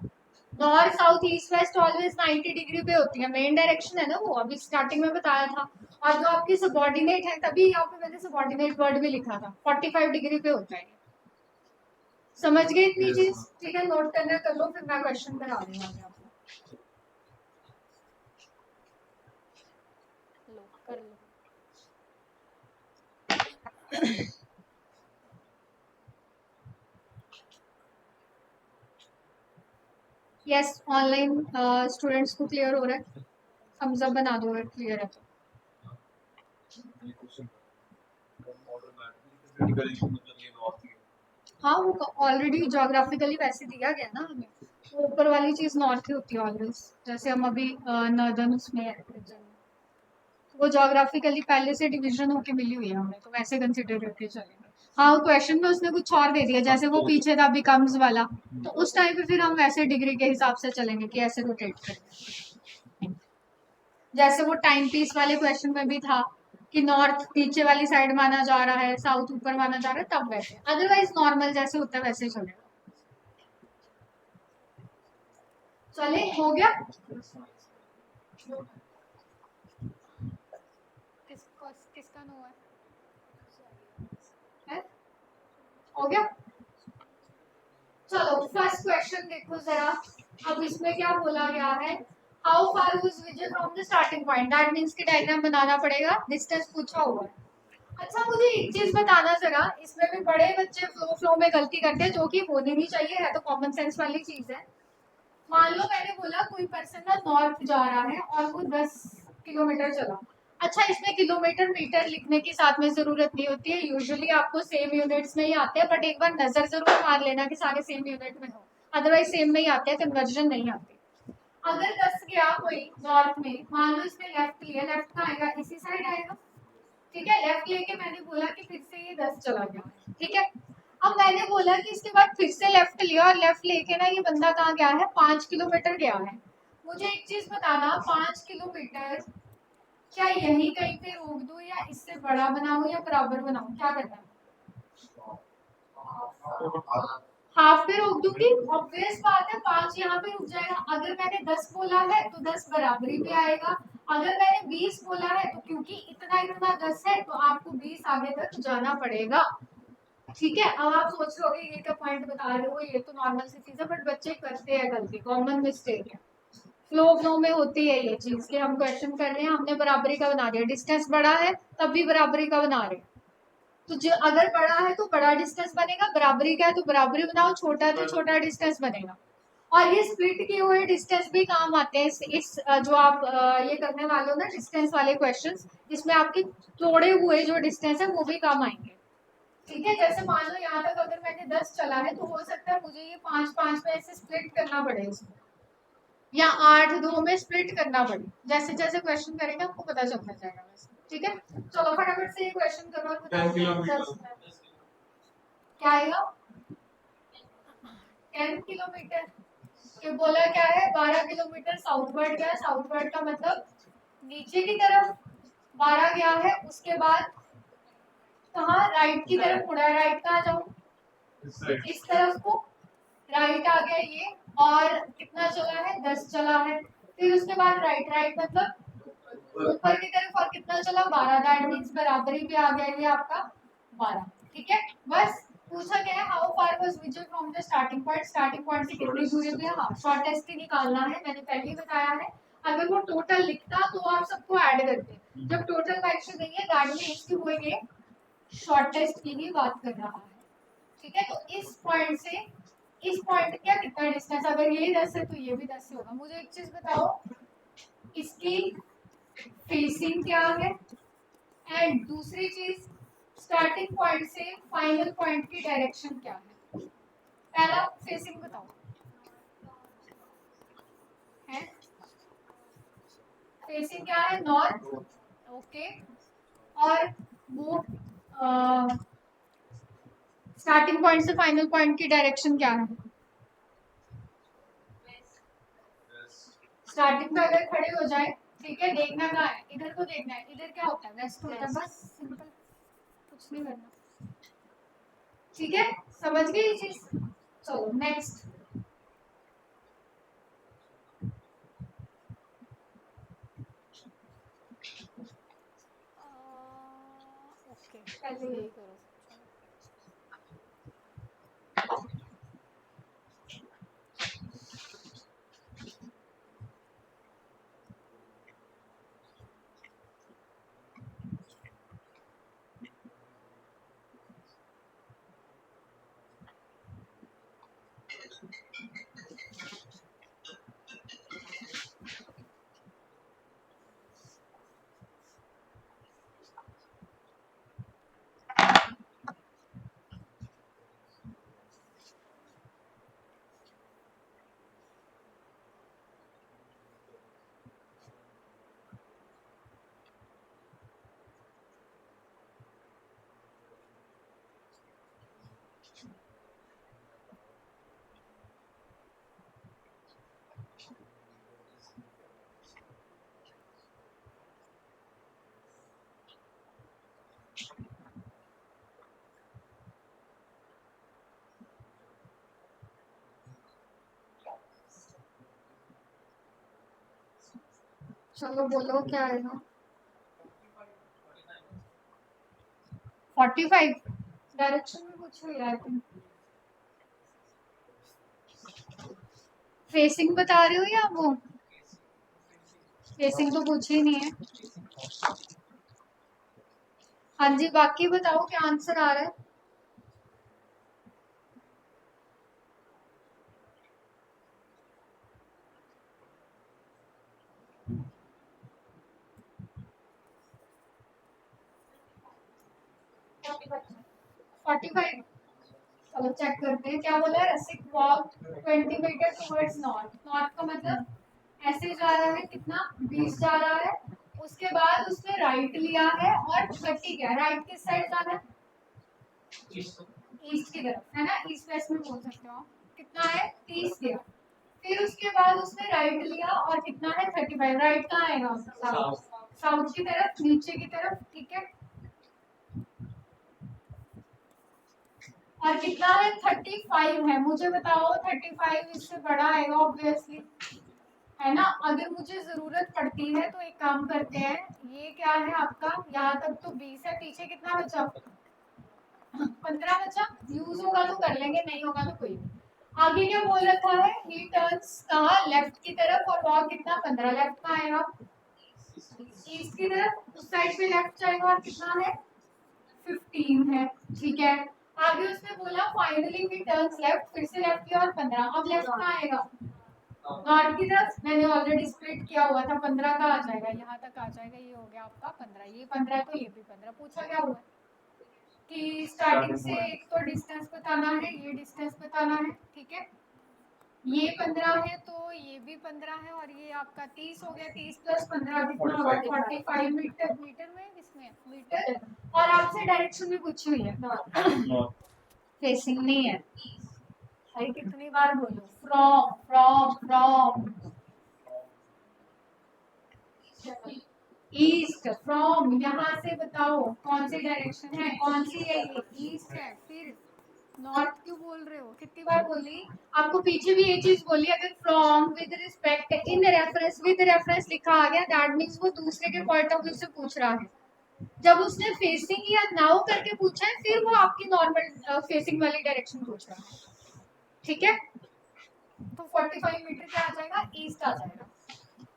S1: North south east west always 90 degree पे होती है, मेन डायरेक्शन है ना वो, अभी स्टार्टिंग में बताया था। और जो आपकी सबऑर्डिनेट है, तभी यहाँ पे मैंने सबऑर्डिनेट वर्ड भी लिखा था, 45 डिग्री पे होता है। समझ गए इतनी चीज? ठीक है, नोट करना कर लो, फिर मैं क्वेश्चन करा दूंगा आपको। लो कर लो। यस, ऑनलाइन स्टूडेंट्स को क्लियर हो रहा है? थम्स अप बना दो अगर क्लियर है तो।
S3: ये क्वेश्चन मॉडल मैथमेटिकल मतलब ये नॉर्थ ही
S1: हाँ, वो ऑलरेडी ज्योग्राफिकली वैसे दिया गया ना हमें, वो ऊपर वाली चीज नॉर्थ ही होती है ऑलवेज, जैसे हम अभी नॉर्दर्न उसमें है। वो जोग्राफिकली पहले से डिवीजन होके मिली हुई है हमें, तो वैसे कंसिडर करके चलेंगे। हाँ, क्वेश्चन में उसने कुछ और दे दिया, जैसे वो पीछे था बिकम्स वाला, तो उस टाइम पे फिर हम वैसे डिग्री के हिसाब से चलेंगे कि ऐसे रोटेट करेंगे। जैसे वो टाइम पीस वाले क्वेश्चन में भी था कि नॉर्थ नीचे वाली साइड माना जा रहा है, साउथ ऊपर माना जा रहा है, तब वैसे, अदरवाइज नॉर्मल जैसे होता है वैसे चलेगा। चले, हो गया? किसका नो है? हो गया? चलो फर्स्ट क्वेश्चन देखो जरा। अब इसमें क्या बोला गया है, how far was Vijay from the starting point, that means कि डायग्राम बनाना पड़ेगा, डिस्टेंस पूछा हुआ है। अच्छा मुझे एक चीज बताना जरा, इसमें भी बड़े बच्चे फ्लो में गलती करते हैं, जो कि होनी नहीं चाहिए, है तो कॉमन सेंस वाली चीज है। मान लो मैंने बोला कोई पर्सन ना नॉर्थ जा रहा है और वो 10 किलोमीटर चला। अच्छा इसमें किलोमीटर मीटर लिखने की साथ में जरूरत नहीं होती है, यूजुअली आपको सेम यूनिट्स में ही आते हैं, बट एक बार नजर जरूर मार लेना कि सारे सेम यूनिट में हो, अदरवाइज सेम में ही आते हैं, कन्वर्जन नहीं आती। अगर 10 गया कोई नॉर्थ में, मान लो इसने लेफ्ट लिया, लेफ्ट का आएगा इसी साइड आएगा, ठीक है। लेफ्ट लेके मैंने बोला कि फिर से ये 10 चला गया, ठीक है। अब मैंने बोला कि इसके बाद फिर से लेफ्ट लिया और लेफ्ट लेके ना ये बंदा कहाँ गया है, 5 किलोमीटर गया है। मुझे एक चीज बताना, 5 किलोमीटर क्या यही कहीं पे रोक दूं या इससे बड़ा बनाऊं या बराबर बनाऊं, क्या करना है? हाफ पे रोक दूंगी, ऑब्वियस बात है 5 यहाँ पे रुक जाएगा। अगर मैंने 10 बोला है तो 10 बराबरी पे आएगा, अगर मैंने 20 बोला है तो क्योंकि इतना इतना 10 है तो आपको 20 आगे तक जाना पड़ेगा, ठीक है। अब आप सोच रहे ये क्या पॉइंट बता रहे हो, ये तो नॉर्मल सी चीज है, बट बच्चे करते हैं गलती, कॉमन मिस्टेक है। फ्लो में होती है ये चीज कि हम क्वेश्चन कर रहे हैं, हमने बराबरी का बना दिया, डिस्टेंस बड़ा है तब भी बराबरी का बना रहे हैं, तो जो अगर बड़ा है तो बड़ा डिस्टेंस बनेगा, बराबरी का है तो बराबरी बनाओ, छोटा है तो छोटा डिस्टेंस बनेगा। और ये स्प्लिट किए हुए डिस्टेंस भी काम आते हैं, जो आप ये करने वाले हो ना डिस्टेंस वाले क्वेश्चंस, इसमें आपके तोड़े हुए जो डिस्टेंस है वो भी काम आएंगे, ठीक है। जैसे मान लो यहाँ तक अगर मैंने 10 चला है तो हो सकता है मुझे ये 5 में ऐसे स्प्लिट करना पड़े इसको, या 8 2 में स्प्लिट करना पड़े, जैसे जैसे क्वेश्चन करेंगे आपको पता चलता जाएगा वैसे, ठीक है। चलो फटाफट से ये क्वेश्चन करो और बताओ क्या आएगा। 10 किलोमीटर, ये बोला क्या है, 12 किलोमीटर साउथवर्ड गया, साउथवर्ड का मतलब नीचे की तरफ 12 गया है, उसके बाद कहाँ राइट की तरफ मुड़ा, राइट कहाँ जाऊँ, इस तरफ को राइट आ गया ये, और कितना चला है 10 चला है, फिर उसके बाद राइट, राइट मतलब ऊपर की तरफ, और कितना चला 12, दैट मींस बराबरी पे आ गया ये आपका 12, ठीक है। बस पूछा गया है how far was Vijay from the starting point, starting point से कितनी दूरी पे, हाँ शॉर्टेस्ट ही निकालना है, मैंने पहले ही बताया है। अगर वो टोटल लिखता तो आप सबको ऐड करते, जब टोटल वैल्यू नहीं है दैट मींस कि वो ये शॉर्टेस्ट की ही बात कर रहा है, ठीक है। तो इस पॉइंट से इस पॉइंट क्या कितना डिस्टेंस, अगर ये 10 है तो ये भी 10 होगा। मुझे एक चीज बताओ, इसकी फेसिंग क्या है, एंड दूसरी चीज स्टार्टिंग पॉइंट से फाइनल पॉइंट की डायरेक्शन क्या है। पहला फेसिंग बताओ, है फेसिंग क्या है, नॉर्थ, ओके। और वो स्टार्टिंग पॉइंट से फाइनल पॉइंट की डायरेक्शन क्या है, स्टार्टिंग पे अगर खड़े हो जाए, ठीक है, देखना कहाँ है, इधर को देखना है, इधर क्या होता है वेस्ट होता है, बस सिंपल, कुछ नहीं करना, ठीक है। समझ गए ये चीज। चलो नेक्स्ट, ओके पहले यही करो। चलो बोलो क्या है ना 45 डायरेक्शन में पूछ रही है तुम फेसिंग बता रहे हो या वो फेसिंग तो पूछ ही नहीं है हाँ जी बाकी बताओ क्या आंसर आ रहा है फोर्टी फाइव चलो चेक करते हैं क्या बोला है Rasik walk 20 metre towards north north का मतलब ऐसे जा रहा है कितना 20 जा रहा है उसके बाद उसने राइट लिया है और 30 क्या राइट किस साइड जाना है ईस्ट की तरफ है ना ईस्ट वेस्ट में बोल सकते हो कितना है 30 गया फिर उसके बाद उसने राइट लिया और कितना है 35 राइट कहाँ आएगा साउथ साउथ की तरफ नीचे की तरफ ठीक है और कितना है 35 है मुझे बताओ 35 इससे बड़ा आएगा ऑब्वियसली है ना अगर मुझे जरूरत पड़ती है तो एक काम करते हैं ये क्या है आपका यहाँ तक तो 20 है पीछे कितना बचा 15 बचा यूज होगा तो कर लेंगे नहीं होगा तो कोई नहीं आगे क्या बोल रखा है ही टर्न्स कहा लेफ्ट की तरफ और वॉक कितना 15 लेफ्ट का आएगा ईस्ट की तरफ उस साइड पे लेफ्ट जाएगा और कितना है 15 है ठीक है आगे उसने बोला फाइनली ही टर्न्स लेफ्ट फिर से लेफ्ट किया और 15 अब लेफ्ट कहाँ आएगा नॉर्थ की तरफ मैंने ऑलरेडी स्प्लिट किया हुआ था 15 का आ जाएगा यहाँ तक आ जाएगा ये हो गया आपका 15 ये 15 तो ये भी 15 पूछा क्या हुआ कि स्टार्टिंग से एक तो डिस्टेंस बताना है ये डिस्टेंस बताना है ठीक है ये 15 है तो ये भी 15 है और ये आपका 30 हो गया 30 प्लस 15 कितना होगा 45 मीटर मीटर में किसमें मीटर और आपसे डायरेक्शन भी पूछी हुई है फेसिंग नहीं है भाई कितनी बार बोलो from from from east from यहाँ से बताओ कौन सी डायरेक्शन है कौन सी है ये ईस्ट है फिर नॉर्थ क्यों बोल रहे हो कितनी बार बोली आपको पीछे भी ये चीज बोली अगर from with respect in reference with reference लिखा आ गया दैट मींस वो दूसरे के पॉइंट ऑफ व्यू से पूछ रहा है जब उसने फेसिंग या नाउ करके पूछा है फिर वो आपकी नॉर्मल फेसिंग वाली डायरेक्शन पूछ रहा है ठीक है तो 45 मीटर क्या आ जाएगा ईस्ट आ जाएगा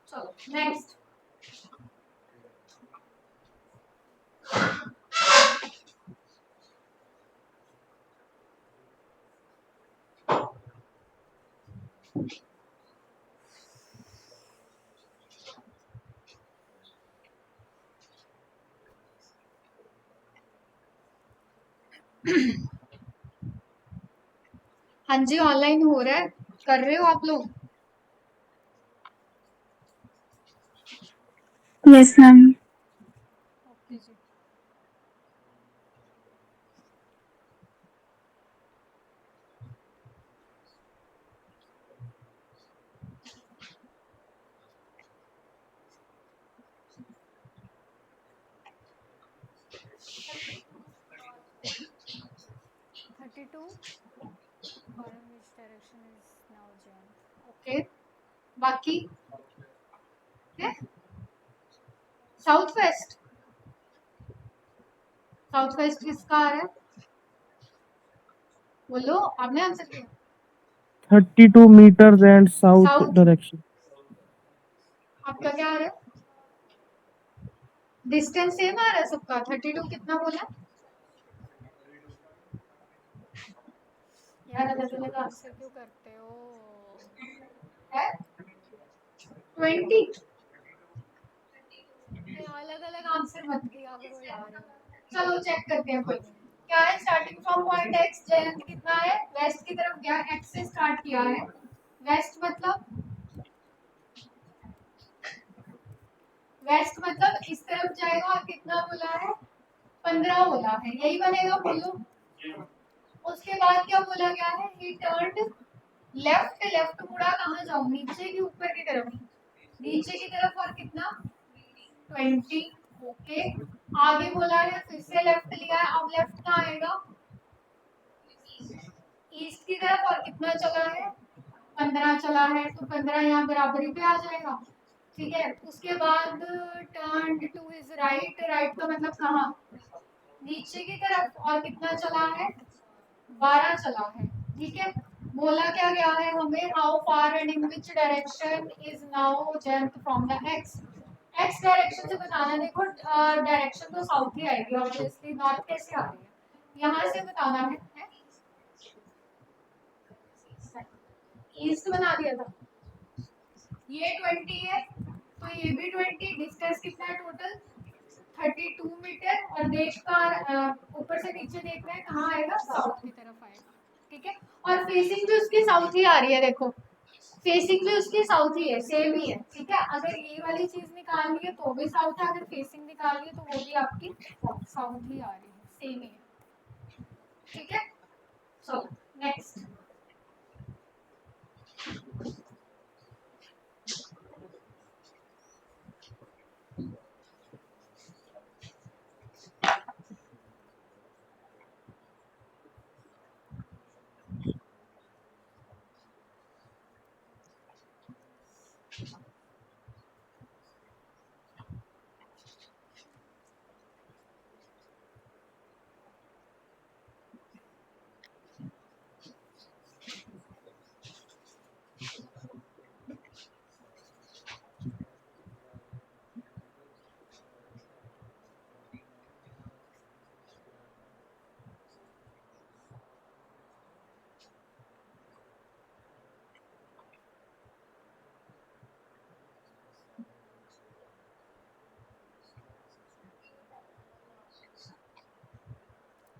S1: चलो नेक्स्ट हाँ जी ऑनलाइन हो रहा है कर रहे हो आप लोग
S2: Yes, ma'am.
S1: ओके जी ओके बाकी है साउथ वेस्ट साउथ वेस्ट किसका आ रहा है बोलो आपने आंसर किया
S4: 32 meters and south
S1: South.
S4: direction.
S1: आपका क्या आ रहा है डिस्टेंस सेम आ रहा है सबका 32 कितना बोला यार अलग अलग आंसर क्यों करते हो है 20 अलग अलग आंसर मत दिया करो यार चलो चेक करते हैं कोई क्या है starting from point x Jayant कितना है वेस्ट की तरफ गया एक्स से स्टार्ट किया है वेस्ट मतलब इस तरफ जाएगा और कितना बोला है 15 बोला है यही बनेगा बोलो उसके बाद क्या बोला गया है ही टर्न्ड लेफ्ट लेफ्ट मुड़ा कहाँ जाऊं नीचे की ऊपर की तरफ नीचे की तरफ और कितना 20 ओके आगे बोला है फिर से लेफ्ट लिया है अब लेफ्ट कहाँ आएगा ईस्ट की तरफ और कितना चला है 15 चला है तो 15 यहाँ बराबरी पे आ जाएगा ठीक है। उसके बाद turn to his right, right का मतलब कहाँ, नीचे की तरफ, और कितना चला है, 12 चला है। ठीक है, बोला क्या गया है हमें, how far and in which direction is now jump from the x, x direction से बताना। देखो डायरेक्शन तो साउथ ही आएगी ऑब्वियसली, नॉर्थ कैसे आ रही है, यहाँ से बताना है, ईस्ट बना दिया था। ये 20 है तो ये भी 20, डिस्टेंस कितना है टोटल 32 मीटर, और देश का ऊपर से नीचे देख रहे हैं कहाँ आएगा, साउथ की तरफ आएगा। ठीक है, और फेसिंग भी उसकी साउथ ही आ रही है, देखो फेसिंग भी उसकी साउथ ही है, सेम ही है। ठीक है, अगर ये वाली चीज निकालनी है तो भी साउथ है, अगर फेसिंग निकालनी है तो वो भी आपकी साउथ ही आ रही है, सेम ही है। ठीक है, चलो नेक्स्ट।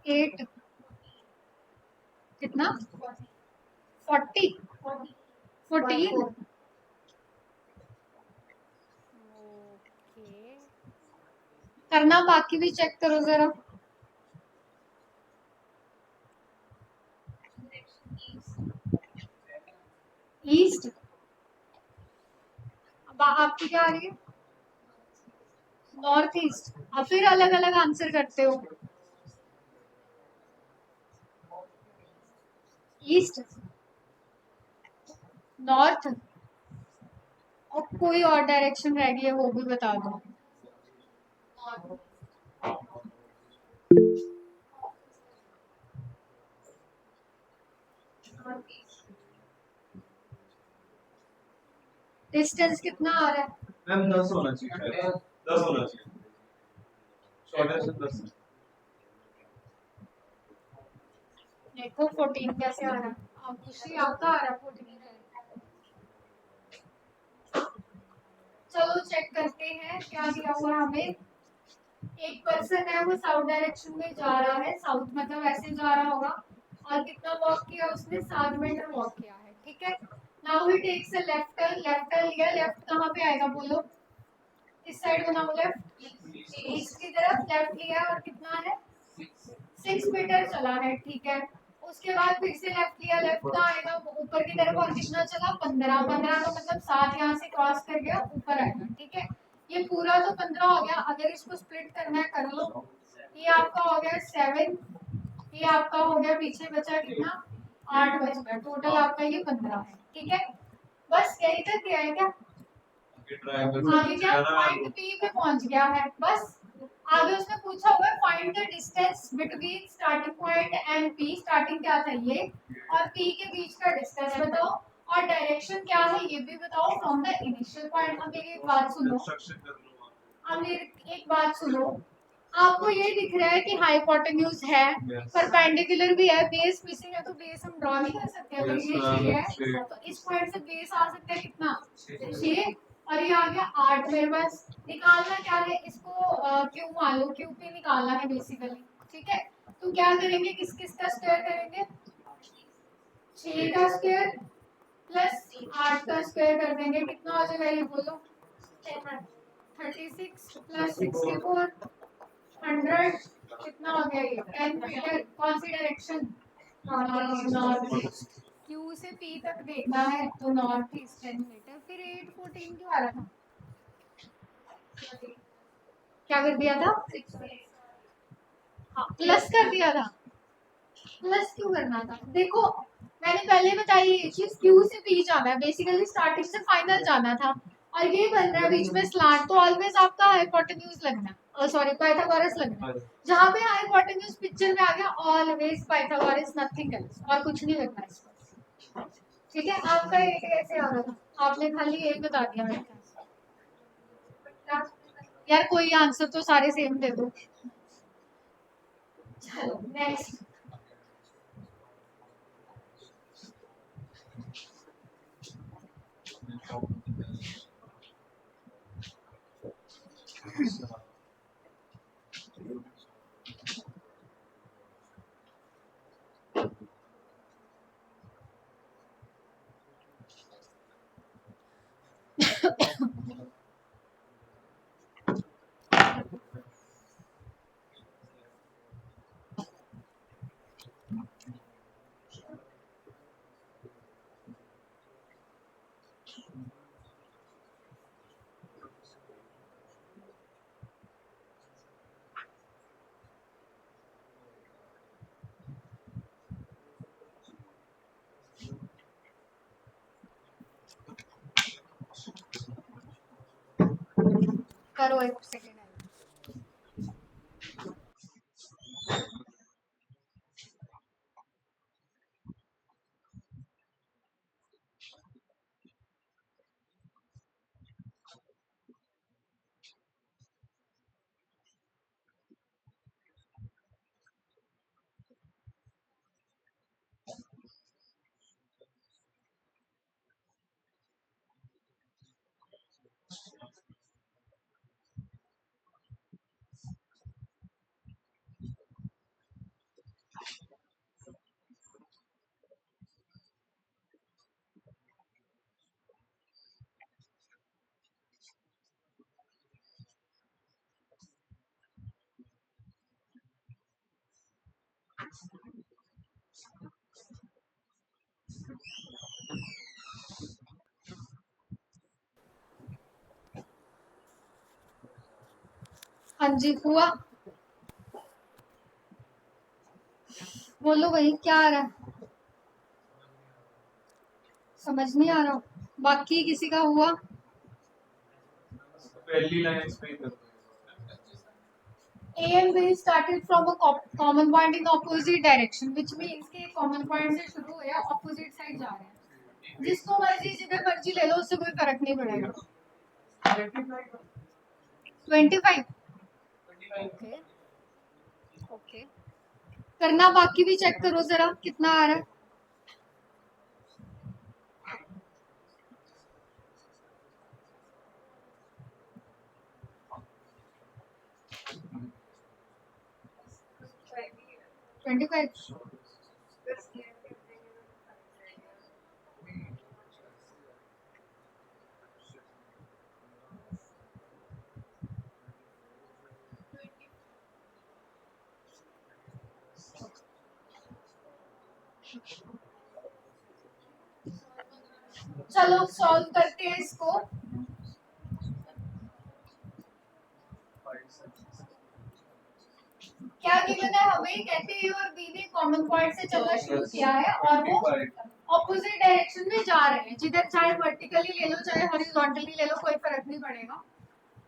S1: एट कितना 40 14 करना, बाकी भी चेक करो जरा। ईस्ट, अब आपकी क्या आ रही है, नॉर्थ ईस्ट। अब फिर अलग अलग आंसर करते हो, ईस्ट, नॉर्थ, और कोई और डायरेक्शन रह गई है वो भी बता दो। डिस्टेंस कितना आ रहा है,
S3: मैम 10 होना चाहिए, 10 होना चाहिए, शॉर्टेस्ट 10।
S1: देखो 14 कैसे आ रहा है, अब खुशी आपका आ रहा है 14 है। चलो चेक करते हैं क्या दिया हुआ है हमें। एक पर्सन है वो साउथ डायरेक्शन में जा रहा है, साउथ मतलब ऐसे जा रहा होगा, और कितना वॉक किया उसने, 7 मीटर वॉक किया है। ठीक है, now he takes a left turn, left turn लिया, लेफ्ट कहाँ पे आएगा बोलो, इस साइड बनाओ, लेफ्ट ईस्ट की तरफ लेफ्ट लिया, और कितना है 6 मीटर चला है। ठीक है, उसके बाद फिर से लेफ्ट लिया, लेफ्ट कहाँ आएगा ऊपर की तरफ, और कितना चला 15, 15 का मतलब 7 यहाँ से क्रॉस कर गया ऊपर आएगा। ठीक है, ये पूरा तो 15 हो गया, अगर इसको स्प्लिट करना है कर लो, ये आपका हो गया 7, ये आपका हो गया, पीछे बचा कितना 8 बच गया, टोटल आपका ये 15 है। ठीक है, बस यही तक गया है क्या, आगे क्या पॉइंट पी पे पहुंच गया है बस। आगे उसने पूछा हुआ है find the distance between starting point and P, starting क्या था ये, और पी के बीच का डिस्टेंस बताओ, और डायरेक्शन क्या है ये भी बताओ फ्रॉम द इनिशियल पॉइंट। अब मेरी एक बात सुनो, अब मेरी एक बात सुनो, आपको ये दिख रहा है कि हाइपोटेन्यूज है, परपेंडिकुलर भी है, बेस मिसिंग है, तो बेस हम ड्रॉ नहीं कर सकते, अगर ये 6 है तो इस पॉइंट से बेस आ सकता है कितना 6, और ये आ गया 8 मेरे पास। निकालना क्या है इसको, क्यू मान लो, क्यू पे निकालना है बेसिकली। ठीक है, तो क्या करेंगे, किस किस का स्क्वायर करेंगे, 6 का स्क्वायर प्लस 8 का स्क्वायर कर देंगे, कितना हो जाएगा ये बोलो, 36 प्लस 64 100, कितना हो गया ये 10 मीटर, कौन सी डायरेक्शन, नॉर्थ ईस्ट। क्यू से पी तक देखना है तो नॉर्थ ईस्ट 10 मीटर। फिर 8 14 क्यों आ रहा था, क्या कर दिया था, हाँ प्लस कर दिया था, प्लस क्यों करना था, देखो मैंने पहले बताई ये चीज, क्यू से पी जाना है बेसिकली, स्टार्टिंग से फाइनल जाना था, और ये बन रहा है बीच में स्लांट, तो ऑलवेज आपका हाइपोटेन्यूज लगना है, सॉरी पाइथागोरस लगना है। जहाँ पे हाइपोटेन्यूज पिक्चर में आ गया ऑलवेज पाइथागोरस, नथिंग एल्स, और कुछ नहीं लगना है इसको। ठीक है, आपका ये कैसे आ रहा था, आपने खाली एक बता दिया मेरे को। यार कोई आंसर तो सारे सेम दे दो। चलो नेक्स्ट। करो एक सेकेंड। हाँ जी हुआ, बोलो भाई क्या आ रहा है, समझ नहीं आ रहा, बाकी किसी का हुआ।
S3: पहली लाइन एक्सप्लेन करते
S1: A and B started from a common point in opposite direction, which means कि common point से शुरू हुआ opposite side जा रहे हैं, जिसको मर्जी जिधर मर्जी ले लो, उससे कोई फर्क नहीं पड़ेगा। 25 ओके ओके, करना बाकी भी चेक करो जरा कितना आ रहा है।
S3: हैं
S1: 25 चलो सॉल्व करते हैं इसको। क्या गिवन है हमें, कहते हैं और बी ने कॉमन पॉइंट से चलना शुरू किया है और वो ऑपोजिट डायरेक्शन में जा रहे हैं, जिधर चाहे वर्टिकली ले लो चाहे हॉरिजॉन्टली ले लो, कोई फर्क नहीं पड़ेगा।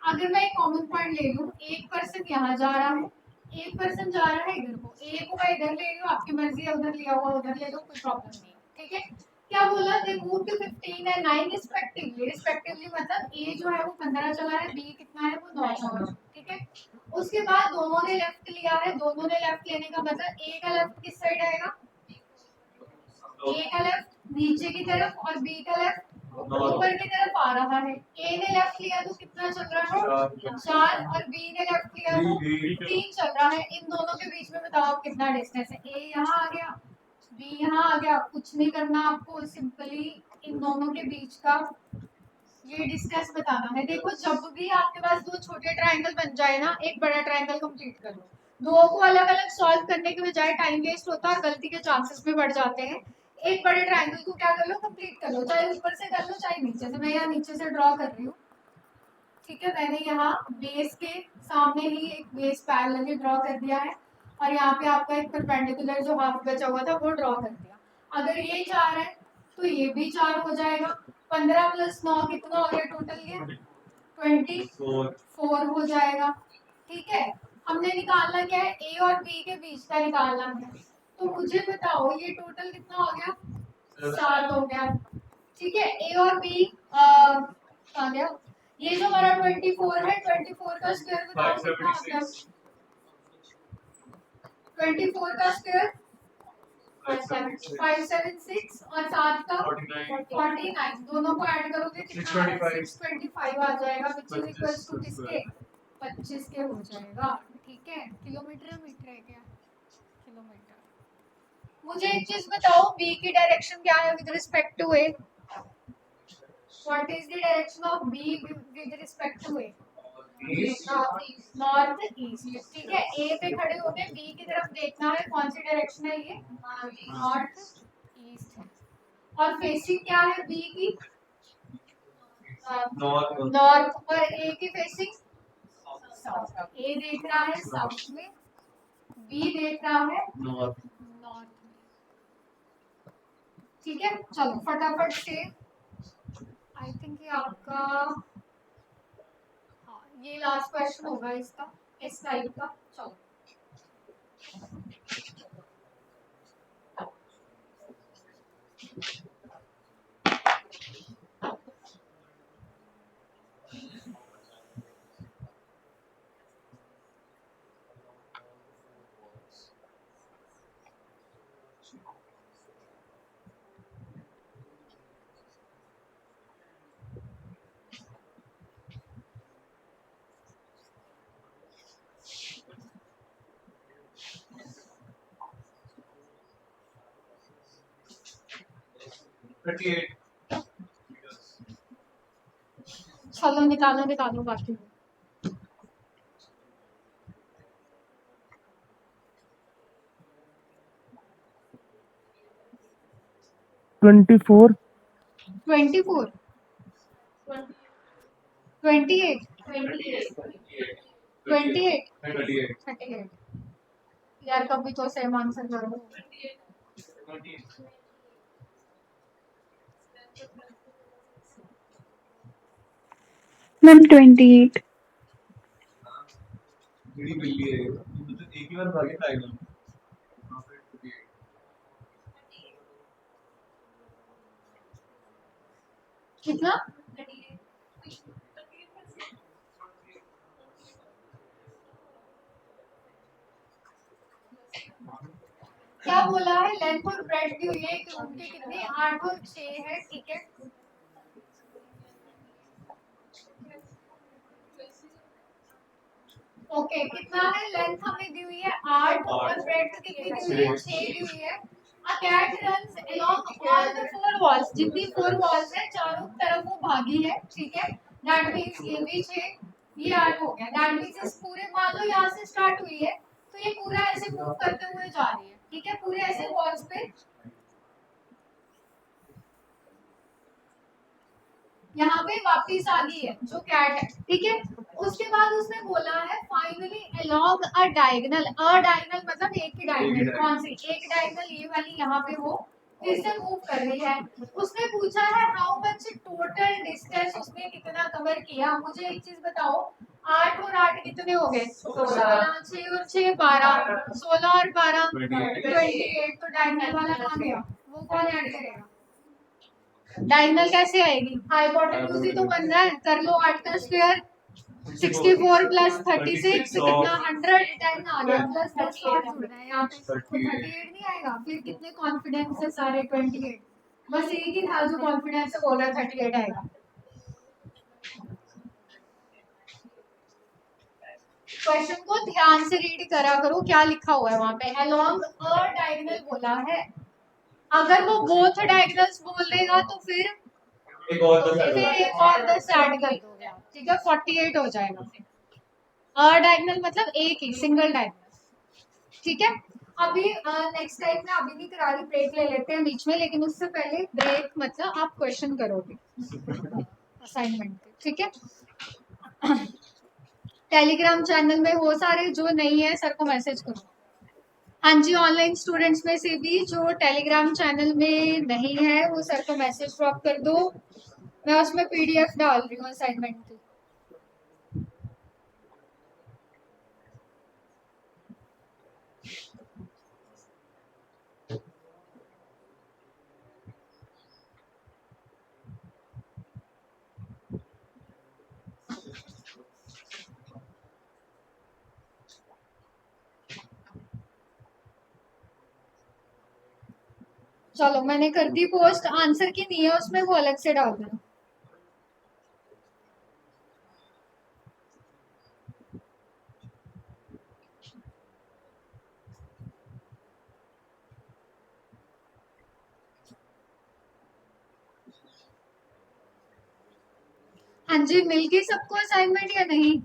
S1: अगर मैं एक कॉमन पॉइंट ले लूं, एक पर्सन यहाँ जा रहा है, एक पर्सन जा रहा है इधर को, एक को मैं इधर ले रही हूँ, आपकी मर्जी है उधर लिया हुआ उधर ले लो, कोई प्रॉब्लम नहीं है। ठीक है, क्या बोला, they move to 15 and 9 respectively मतलब ए जो है वो 15 चला है, बी कितना है वो 9 चला है। ठीक है, उसके बाद दोनों ने लेफ्ट लिया है, दोनों ने लेफ्ट लेने का मतलब ए का लेफ्ट किस साइड आएगा, ए का लेफ्ट नीचे की तरफ और बी का लेफ्ट ऊपर की तरफ आ रहा है। ए ने लेफ्ट लिया तो कितना चल रहा है 4 और बी ने लेफ्ट लिया तो 3 चल रहा है। इन दोनों के बीच में बताओ आप कितना डिस्टेंस है, ए यहाँ आ गया बी यहाँ आ गया, कुछ नहीं करना आपको, सिंपली इन दोनों के बीच का ये डिस्टेंस बताना है। देखो जब भी आपके पास दो छोटे ट्रायंगल बन जाए ना, एक बड़ा ट्रायंगल कंप्लीट कर लो, दो को अलग अलग सॉल्व करने के बजाय टाइम वेस्ट होता है, गलती के चांसेस भी बढ़ जाते हैं। एक बड़े ट्रायंगल को क्या कर लो, कंप्लीट कर लो, चाहे ऊपर से कर लो चाहे नीचे से। मैं यहाँ नीचे से ड्रॉ कर रही हूँ। ठीक है, मैंने यहाँ बेस के सामने ही एक बेस पैरेलली ड्रॉ कर दिया है और यहाँ पे आपका एक परपेंडिकुलर जो हाफ बचा हुआ था वो ड्रॉ कर दिया। अगर ये 4 है तो ये भी 4 हो जाएगा, 15 + 9 कितना हो गया टोटल? ये 24 हो जाएगा। ठीक है, हमने निकालना क्या है? ए और बी के बीच का निकालना है। तो मुझे बताओ ये टोटल कितना हो गया? 7 हो गया। ठीक है, ए और बी आ गया। ये जो हमारा 24 है, 24 का स्क्वायर बताओ कितना हो गया? 24 का स्क्वायर 576 और 7 का 49, दोनों को ऐड करोगे कितना? 625 आ जाएगा, which is equals to किसके? 25 के हो जाएगा। ठीक है, किलोमीटर है मीटर है क्या? किलोमीटर। मुझे एक चीज बताओ, बी की डायरेक्शन क्या है with respect to A? What is the direction of B with respect to A? North east. ठीक है, ए पे खड़े होके बी की तरफ देखना है, कौन सी डायरेक्शन है? ये नॉर्थ ईस्ट है। और फेसिंग क्या है बी की? नॉर्थ। और ए की फेसिंग साउथ। ए देख रहा है साउथ में, बी देख रहा है नॉर्थ में। ठीक है, चलो फटाफट से। आई थिंक ये आपका, हाँ ये लास्ट क्वेश्चन होगा इसका, इस टाइप का। चलो चलो निकालो बाकी।
S4: ट्वेंटी फोर
S1: 24 28 38 यार, कभी तो सेम आंसर करो।
S2: मैम 28।
S3: एक ही बार भागे टाइगर।
S1: कितना? क्या बोला है? लेंथ और ब्रेड दी हुई है कि उनके कितने? 8 और 6 है। ठीक है, ओके कितना है? लेंथ हमें दी हुई है 8 और ब्रेड कितनी दी हुई है? 6 दी हुई है। A cat runs along all the 4 walls, जितनी 4 walls है चारों तरफ वो भागी है। ठीक है, दैट मींस ये भी 6, ये 8 हो गया। दैट मींस इस पूरे, मान लो यहाँ से स्टार्ट हुई है तो ये पूरा ऐसे मूव करते हुए जा रही है। ठीक है, पूरे ऐसे वॉल्स पे यहाँ पे वापस आ गई है जो कैट है। ठीक है, उसके बाद उसने बोला है finally along a diagonal. A diagonal मतलब एक ही डायगोनल। कौन सी? एक डायगोनल ये वाली यहाँ पे वो फिर से मूव कर रही है। उसने पूछा है हाउ मच टोटल डिस्टेंस, उसने कितना कवर किया। मुझे एक चीज बताओ, 8 और 8 कितने हो गए? 16। 6 और 6 12, 16 और 12 28। तो डायगोनल वाला कहाँ गया? वो कौन ऐड करेगा? डायगोनल कैसे आएगी? हाइपोटेन्यूज ही तो बन रहा है। कर लो 8 का स्क्वायर, 64 + 36 कितना? 100। 10 आ गया, प्लस 10 और जुड़ रहा है यहाँ पे, तो 38 नहीं आएगा। फिर कितने कॉन्फिडेंस से सारे 28? बस एक ही था जो कॉन्फिडेंस से बोल रहा है 38 आएगा। क्वेश्चन को ध्यान से रीड करा करो, क्या लिखा हुआ है वहां पे। अलोंग अ डायगोनल बोला है, अगर वो बोथ डायगोनल्स बोल देगा तो फिर एक और 10 ऐड कर दोगे आप। ठीक है, 48 हो जाएगा। अ डायगोनल मतलब एक ही सिंगल डायगोनल। ठीक है, अभी नेक्स्ट टाइम में अभी नहीं करा रही, ब्रेक ले लेते हैं बीच में। लेकिन उससे पहले ब्रेक मतलब आप क्वेश्चन करोगे असाइनमेंट पे। ठीक है, टेलीग्राम चैनल में हो सारे, जो नहीं है सर को मैसेज करो। हाँ जी, ऑनलाइन स्टूडेंट्स में से भी जो टेलीग्राम चैनल में नहीं है वो सर को मैसेज ड्रॉप कर दो। मैं उसमें PDF डाल रही हूँ असाइनमेंट की। चलो मैंने कर दी पोस्ट, आंसर की नहीं है उसमें, वो अलग से डाल देना। हाँ जी, मिल गई सबको असाइनमेंट या नहीं?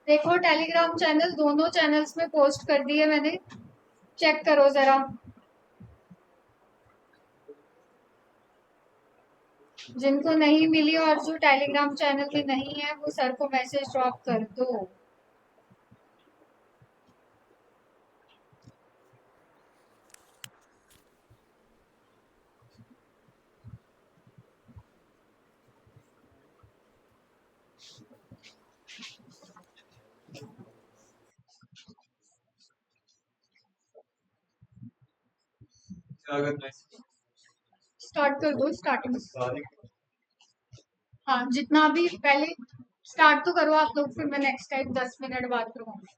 S1: देखो टेलीग्राम चैनल, दोनों चैनल्स में पोस्ट कर दी है मैंने, चेक करो जरा। जिनको नहीं मिली और जो टेलीग्राम चैनल में नहीं है वो सर को मैसेज ड्रॉप कर दो।
S3: क्या करना है?
S1: स्टार्ट कर दो, स्टार्टिंग।
S3: सारी
S1: हाँ, जितना भी पहले स्टार्ट तो करो आप लोग, फिर मैं नेक्स्ट टाइम 10 मिनट बाद करूँगी।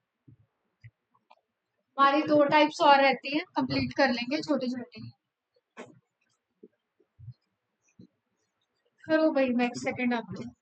S1: हमारी 2 टाइप्स और रहती हैं, कंप्लीट कर लेंगे छोटे छोटे। करो भाई, मैं 1 सेकेंड आती हूँ।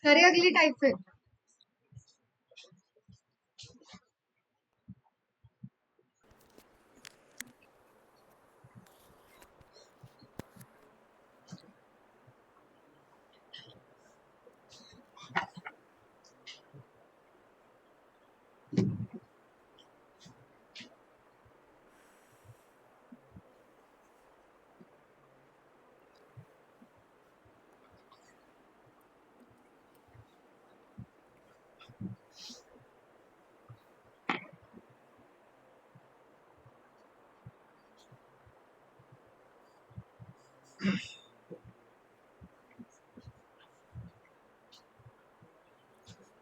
S1: करें अगली टाइप फिर।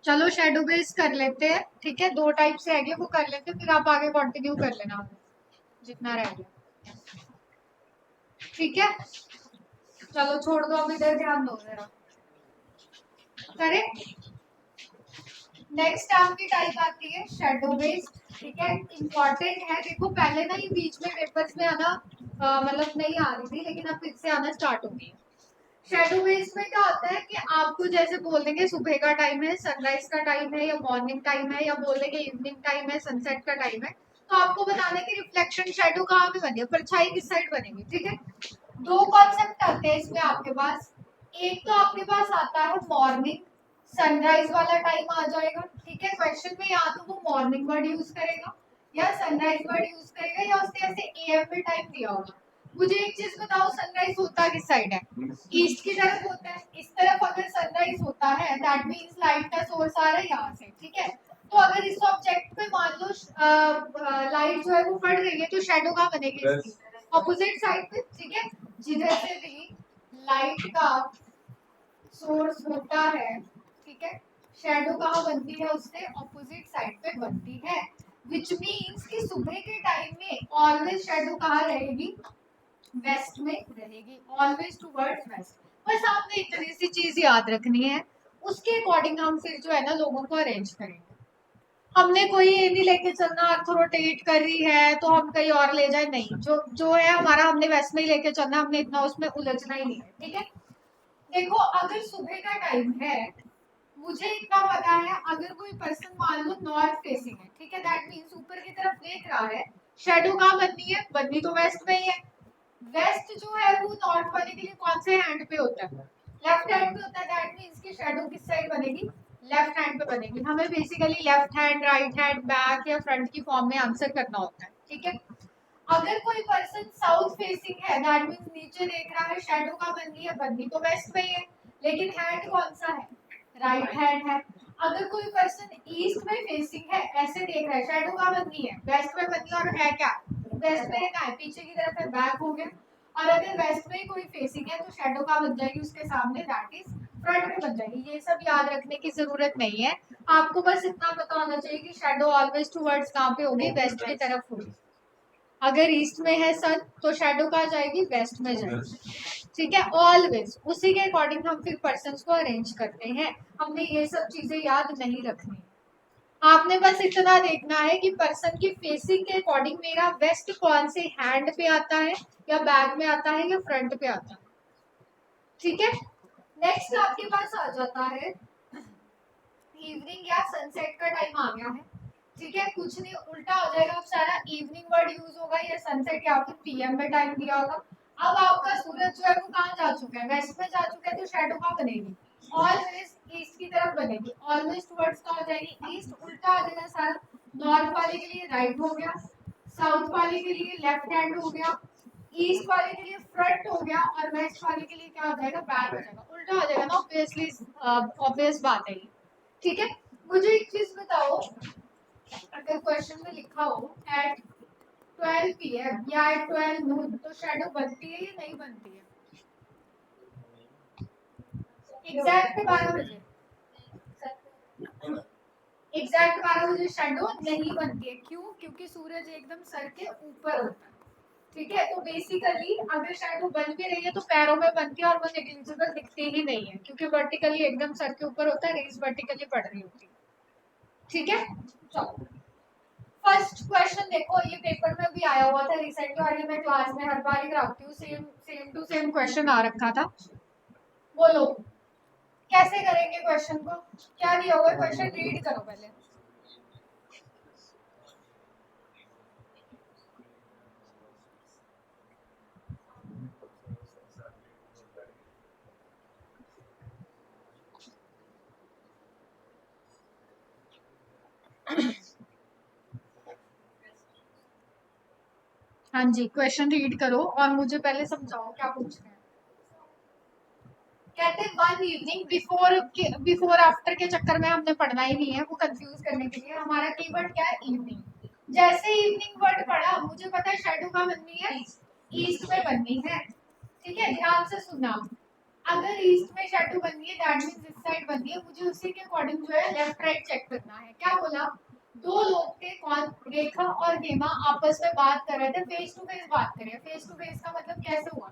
S1: चलो शेडो बेस कर लेते हैं, ठीक है। 2 टाइप से आएंगे वो कर लेते हैं, फिर आप आगे कंटिन्यू कर लेना जितना रह गया, ठीक है। चलो छोड़ दो, अब इधर ध्यान दो जरा। करेक्ट। नेक्स्ट आपकी टाइप आती है शेडो बेस्ड, ठीक है। इंपॉर्टेंट है, देखो पहले ना ये बीच में पेपर्स में आना मतलब नहीं आ रही थी, लेकिन अब फिर से आना स्टार्ट हो गई है। शेडो बेस्ड में क्या होता है कि आपको जैसे बोल देंगे सुबह का टाइम है, सनराइज का टाइम है, या मॉर्निंग टाइम है, या बोल देंगे इवनिंग टाइम है, सनसेट का टाइम है, तो आपको बताना है कि रिफ्लेक्शन शेडो कहाँ पे बनी है, परछाई किस साइड बनेगी, ठीक है। 2 कॉन्सेप्ट आते हैं इसमें आपके पास। एक तो आपके पास आता है मॉर्निंग, सनराइज वाला टाइम आ जाएगा, ठीक है। क्वेश्चन में या तो वो मॉर्निंग वर्ड यूज करेगा या सनराइज वर्ड यूज करेगा, या उसने ऐसे एएम में टाइम दिया होगा। मुझे एक चीज बताओ, सनराइज होता किस साइड है? ईस्ट की तरफ होता है। इस तरफ अगर सनराइज होता है दैट मींस लाइट का सोर्स आ रहा है यहाँ से, ठीक है। तो अगर इस ऑब्जेक्ट पे मान लो लाइट जो है वो पड़ रही है, तो शेडो कहाँ बनेगी इसकी? ऑपोजिट साइड पे, ठीक है। जिधर से भी लाइट का सोर्स होता है, ठीक है, शेडो कहाँ बनती है? उससे ऑपोजिट साइड पे बनती है, विच मीन्स कि सुबह के टाइम में ऑलवेज शेडो कहाँ रहेगी? वेस्ट में रहेगी, ऑलवेज टुवर्ड्स वेस्ट। बस आपने इतनी सी चीज याद रखनी है, उसके अकॉर्डिंग हम फिर जो है ना लोगों को अरेंज करेंगे। हमने कोई ये नहीं लेके चलना अर्थ रोटेट कर रही है तो हम कहीं और ले जाए, नहीं, जो जो है हमारा हमने वेस्ट में ही लेके चलना, हमने इतना उसमें उलझना ही नहीं है, ठीक है। देखो अगर सुबह का टाइम है, मुझे इतना पता है, अगर कोई पर्सन मान लो नॉर्थ फेसिंग है, ठीक है, दैट मींस ऊपर की तरफ देख रहा है, शेडो कहाँ बननी है? बननी तो वेस्ट में ही है। वेस्ट जो है वो नॉर्थ वाले के लिए कौन से हैंड पे होता है? लेफ्ट हैंड पे होता है, दैट मींस की शेडो किस साइड बनेगी? लेफ्ट हैंड पे बनेगी। हमें basically left hand, right hand, back या फ्रंट की फॉर्म में आंसर करना होता है, ठीक है। अगर कोई पर्सन साउथ फेसिंग है, दैट मींस नीचे देख रहा है, शेडो का बननी है? बननी तो वेस्ट में ही है, लेकिन हैंड कौन सा है? राइट हैंड है। अगर कोई पर्सन ईस्ट में फेसिंग है, ऐसे देख रहा है, शेडो का बननी है? वेस्ट में बननी है, और है क्या? वेस्ट में है, पीछे की तरफ है, बैक हो गया। और अगर वेस्ट में कोई फेसिंग है तो शेडो का बन जाएगी उसके सामने, दैट इज फ्रंट में बन जाएगी। ये सब याद रखने की जरूरत नहीं है, आपको बस इतना पता होना चाहिए कि शेडो ऑलवेज टुवर्ड्स कहाँ पे होगी? वेस्ट की तरफ होगी। अगर ईस्ट में है सन तो शेडो कहाँ जाएगी, वेस्ट में जाएगी। ठीक है, ऑलवेज उसी के अकॉर्डिंग हम फिर पर्सन को अरेंज करते हैं। हमने ये सब चीजें याद नहीं रखनी। आपने बस इतना देखना है कि पर्सन की फेसिंग के अकॉर्डिंग मेरा वेस्ट कौन से हैंड पे आता है, या बैक में आता है, या फ्रंट पे आता है। ठीक है, नेक्स्ट आपके पास आ जाता है इवनिंग या सनसेट का टाइम आ गया है। ठीक है, कुछ नहीं उल्टा हो जाएगा, अब सारा इवनिंग वर्ड यूज होगा, या सनसेट या फिर पीएम में टाइम दिया होगा। अब आपका सूरज जो है वो कहाँ जा चुका है, वेस्ट में जा चुका है, तो शेडो कहाँ बनेगी, ऑलवेज ईस्ट की तरफ बनेगी। ऑलवेज टुवर्ड्स कहाँ हो जाएगी, ईस्ट। उल्टा आ जाएगा सारा, नॉर्थ वाले के लिए राइट हो गया, साउथ वाले के लिए लेफ्ट हैंड हो गया, ईस्ट वाले के लिए फ्रंट हो गया, और वेस्ट वाले के लिए क्या हो जाएगा, बैक हो जाएगा। उल्टा हो जाएगा ना, ऑब्वियसली ऑब्वियस बात है ये। ठीक है, मुझे एक चीज बताओ, अगर क्वेश्चन में लिखा हो एट 12 PM या एट 12 नून, तो शेडो बनती है या नहीं बनती है? एग्जैक्ट 12 बजे, एग्जैक्ट 12 बजे शेडो नहीं बनती है। क्यों? क्योंकि सूरज एकदम सर के ऊपर होता है। ठीक है, तो बेसिकली अगर शेडो बन भी रही है तो पैरों में बनती है, और वो नेग्लिजिबल दिखती ही नहीं है, क्योंकि वर्टिकली एकदम सर के ऊपर होता है, रेज वर्टिकली पड़ रही होती है। ठीक है, चलो फर्स्ट क्वेश्चन देखो, ये पेपर में भी आया हुआ था रिसेंटली, और ये मैं क्लास में हर बार ही कराती हूँ, सेम टू सेम क्वेश्चन आ रखा था। बोलो कैसे करेंगे क्वेश्चन को, क्या दिया हुआ है क्वेश्चन, रीड करो पहले। हाँ जी, क्वेश्चन रीड करो और मुझे पहले समझाओ क्या पूछ रहे हैं। कहते हैं वन इवनिंग, बिफोर आफ्टर के चक्कर में हमने पढ़ना ही नहीं है, वो कंफ्यूज करने के लिए। हमारा कीवर्ड क्या है, इवनिंग। जैसे इवनिंग वर्ड पढ़ा, मुझे पता है शेडो कहाँ बननी है, ईस्ट में बननी है। ठीक है, ध्यान से सुनना, अगर ईस्ट में शेडो बननी है दैट मींस इस साइड बननी है, मुझे उसी के अकॉर्डिंग जो है लेफ्ट राइट चेक करना है। क्या बोला, दो लोग थे, कौन, रेखा और हेमा, आपस में बात कर रहे थे, फेस टू फेस बात कर रहे हैं। फेस टू फेस का मतलब कैसे हुआ,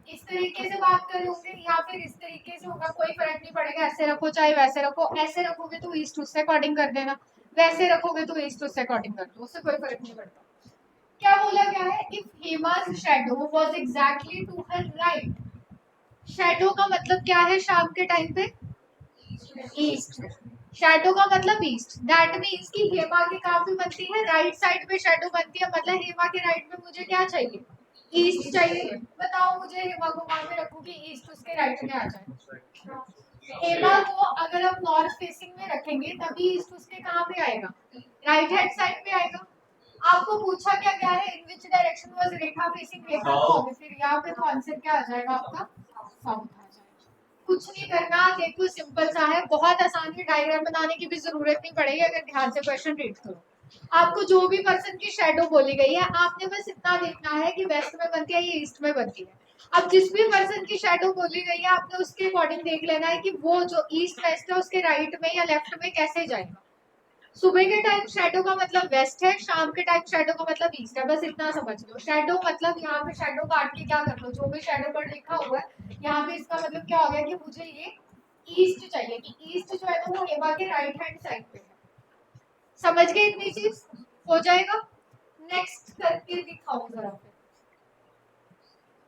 S1: इस तरीके से बात कर रहे होंगे या फिर इस तरीके से होगा, कोई फर्क नहीं पड़ेगा, ऐसे रखो चाहे वैसे रखो। ऐसे रखोगे तो ईस्ट उससे अकॉर्डिंग कर देना, वैसे रखोगे तो ईस्ट उससे अकॉर्डिंग कर दो, उससे कोई फर्क नहीं पड़ता। क्या बोला गया है, if Hema's shadow was exactly to her right, shadow का मतलब क्या है शाम के टाइम पे, ईस्ट। शैडो का मतलब ईस्ट, दैट मीन्स कि हेमा की कहाँ पे बनती है, राइट साइड पे शैडो बनती है, मतलब हेमा के राइट में मुझे क्या चाहिए, ईस्ट चाहिए। बताओ मुझे हेमा को वहां पे रखूं कि ईस्ट उसके राइट में आ जाए। हेमा को अगर हम नॉर्थ फेसिंग में रखेंगे तभी ईस्ट उसके कहाँ पे आएगा, राइट हैंड साइड पे आएगा। आपको पूछा क्या गया है, in which direction was Rekha facing, Rekha को फिर यहाँ पे कॉन्सेप्ट क्या आ जाएगा आपका, साउथ आ जाएगा। कुछ नहीं करना, देखो सिंपल सा है, बहुत आसान है, डायग्राम बनाने की भी जरूरत नहीं पड़ेगी अगर ध्यान से क्वेश्चन रीड करो। आपको जो भी पर्सन की शेडो बोली गई है, आपने बस इतना देखना है कि वेस्ट में बनती है या ईस्ट में बनती है। अब जिस भी पर्सन की शेडो बोली गई है, आपने उसके अकॉर्डिंग देख लेना है कि वो जो ईस्ट वेस्ट है उसके राइट में या लेफ्ट में कैसे जाएगा। सुबह के टाइम शेडो का मतलब वेस्ट है, शाम के टाइम शेडो का मतलब ईस्ट है, बस इतना समझ लो। शेडो मतलब यहाँ पे शेडो काट के क्या कर लो, जो भी शेडो पर लिखा हुआ है यहाँ पे, इसका मतलब क्या हो गया कि मुझे ये ईस्ट चाहिए, कि ईस्ट जो है ना वो हेमा के राइट हैंड साइड पे है। समझ गए इतनी चीज, हो जाएगा। नेक्स्ट करके दिखाओ जरा फिर,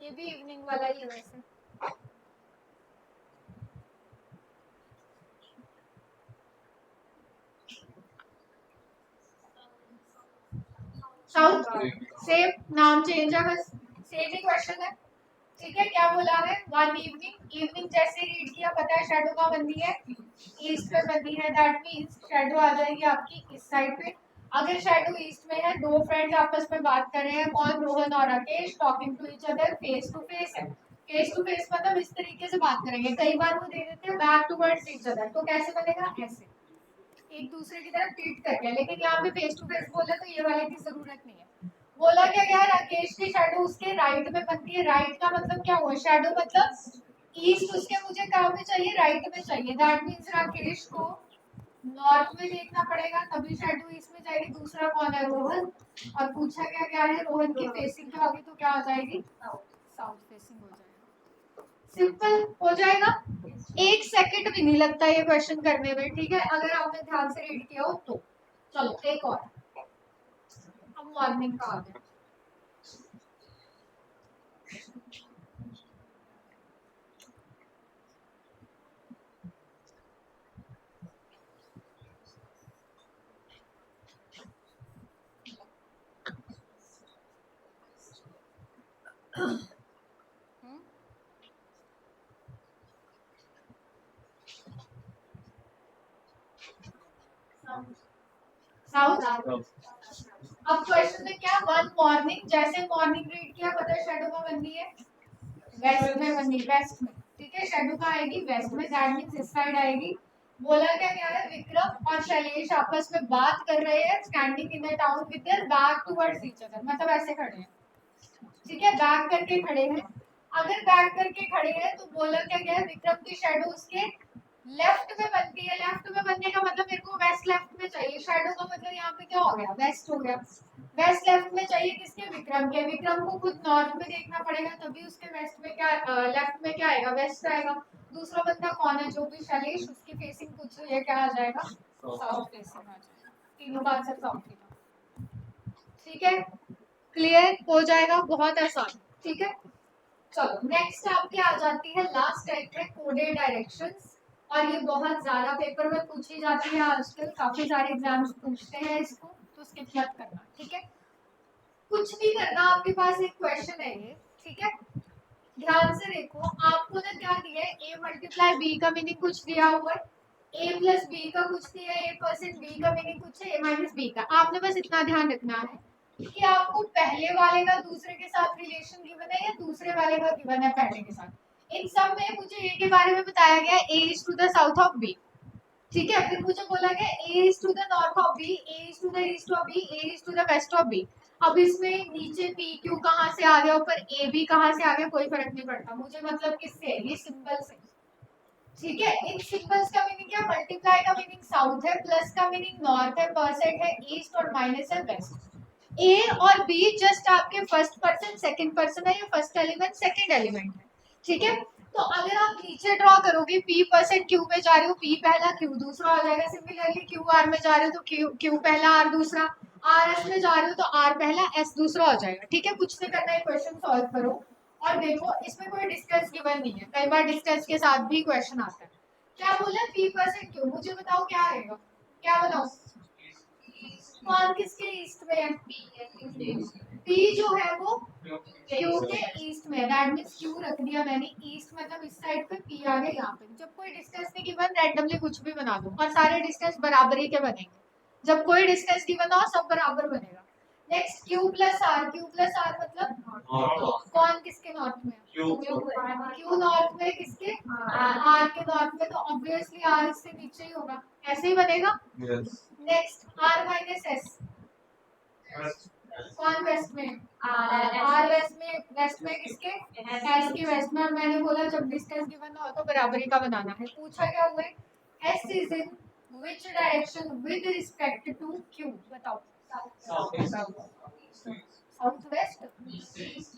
S1: ये भी इवनिंग वाला ही है वैसे। साउथ, सेम नाम चेंज है बस, सेम ही क्वेश्चन है। ठीक है, क्या बोला है, वन इवनिंग, इवनिंग जैसे रीड किया, पता है शेडो कहाँ बनती है, ईस्ट पे बनती है, दैट मींस शेडो आ जाएगी आपकी इस साइड पे। अगर शेडो ईस्ट में है, दो फ्रेंड्स आपस में बात कर रहे हैं, कौन, रोहन और Rakesh, talking to each other, face to face है। फेस टू फेस मतलब इस तरीके से बात करेंगे, कई बार वो दे देते हैं बैक टुवर्ड्स ईच अदर, तो कैसे बनेगा, ऐसे एक दूसरे की तरफ ट्रीट करके। लेकिन यहाँ पे फेस टू फेस बोले तो ये वाले की जरूरत नहीं है। बोला क्या गया, राकेश की शेडो उसके राइट में बनती है। राइट का मतलब क्या हुआ, शेडो मतलब ईस्ट उसके मुझे कहाँ पे चाहिए, राइट में चाहिए, दैट मीन्स राकेश को नॉर्थ में देखना पड़ेगा तभी शेडो ईस्ट में जाएगी। दूसरा कौन है, रोहन, और पूछा क्या क्या है, रोहन की फेसिंग पे होगी तो क्या आ जाएगी, साउथ फेसिंग हो जाएगा। सिंपल हो जाएगा, 1 सेकंड भी नहीं लगता ये क्वेश्चन करने में, ठीक है, अगर आपने ध्यान से रीड किया हो तो। चलो एक और, अब मॉर्निंग का आ गया। साउथ। अब क्वेश्चन में क्या, वन मॉर्निंग, जैसे मॉर्निंग रीड किया पता है शेडो में बननी है, वेस्ट में बननी, वेस्ट में, ठीक है, शेडो का आएगी वेस्ट में, दैट मींस इस साइड आएगी। बोला क्या क्या है, विक्रम और शैलेश आपस में बात कर रहे हैं, standing in the town with their back towards each other, मतलब ऐसे खड़े हैं, ठीक है, बैक करके खड़े हैं। अगर बैक करके खड़े हैं तो बोला क्या गया है, विक्रम की शैडो उसके लेफ्ट में बनती है। लेफ्ट में बनने का मतलब मेरे को वेस्ट लेफ्ट में चाहिए, शैडो का मतलब यहाँ पे क्या हो गया, वेस्ट हो गया। वेस्ट लेफ्ट में चाहिए किसके, विक्रम के। विक्रम को खुद नॉर्थ में देखना पड़ेगा, तभी उसके वेस्ट में क्या, लेफ्ट में क्या आएगा, वेस्ट आएगा। दूसरा बंदा कौन है, जो भी शैलेश, उसकी फेसिंग पूछ रही है, क्या आ जाएगा, साउथ फेसिंग आ जाएगा। तीनों का आंसर साउथ ही था, ठीक है, क्लियर हो जाएगा, बहुत आसान, ठीक है। चलो नेक्स्ट आपके आ जाती है, लास्ट टाइप है कोडेड डायरेक्शंस, और ये बहुत ज्यादा पेपर में पूछी जाती है आजकल, काफी सारे एग्जाम्स पूछते हैं इसको, तो स्किप मत करना, ठीक है। कुछ नहीं करना, आपके पास एक क्वेश्चन है ये, ठीक है, ध्यान से देखो, आपको ना क्या दिया है, a मल्टीप्लाई बी का मीनिंग कुछ दिया हुआ है, a प्लस बी का कुछ दिया है, a% बी का मीनिंग कुछ है, a माइनस बी का। आपने बस इतना ध्यान रखना है कि आपको पहले वाले का दूसरे के साथ रिलेशन गिवन है या दूसरे वाले का गिवन है पहले के साथ। इन सब में मुझे ए के बारे में बताया गया, a is to the south of B, ठीक है, फिर मुझे बोला गया a is to the north of B, a is to the east of B, a is to the west of B. अब इसमें नीचे पी क्यू कहाँ से आ गया, ऊपर ए बी कहाँ से आ गया, कोई फर्क नहीं पड़ता, मुझे मतलब किससे है, ये सिंबल से, ठीक है। इन सिंबल्स का मीनिंग क्या, मल्टीप्लाई का मीनिंग साउथ है, प्लस का मीनिंग नॉर्थ है, परसेंट है ईस्ट और माइनस है वेस्ट। ए और बी जस्ट आपके फर्स्ट पर्सन सेकंड पर्सन है, या फर्स्ट एलिमेंट सेकंड एलिमेंट है, ठीक है। तो अगर आप नीचे ड्रॉ करोगे, p परसेंट क्यू में जा रहे हो, p पहला क्यू दूसरा हो जाएगा। सिमिलरली क्यू आर में जा रहे हो तो क्यू पहला आर दूसरा, आर एस में जा रहे हो तो आर पहला एस दूसरा हो जाएगा, ठीक है। कुछ नहीं करना है, क्वेश्चन सॉल्व करो और देखो, इसमें कोई डिस्टेंस गिवन नहीं है, कई बार डिस्टेंस के साथ भी क्वेश्चन आता है। क्या बोला, p परसेंट क्यू, मुझे बताओ क्या आएगा, क्या बताओ, कौन किसके ईस्ट में है, p जो है वो क्यू के ईस्ट में, दैट मींस क्यू रख दिया मैंने ईस्ट, मतलब इस साइड पे p आ गया यहाँ पे। जब कोई डिस्टेंस नहीं गिवन, रैंडमली कुछ भी बना दो और सारे डिस्टेंस बराबरी के बनेंगे। जब कोई डिस्टेंस गिवन हो सब बराबर बनेगा। नेक्स्ट क्यू प्लस आर मतलब कौन किसके नॉर्थ में, क्यू नॉर्थ में, किसके, आर के नॉर्थ में, तो ऑब्वियसली आर इससे नीचे ही होगा, ऐसे ही बनेगा। नेक्स्ट आर माइनस एस, कौन वेस्ट में, आर वेस्ट में किसके, एस के वेस्ट में। मैंने बोला जब डिस्टेंस गिवन हो तो बराबरी का बनाना है। पूछा क्या हुआ है, S is in which direction with respect to Q, बताओ, साउथ वेस्ट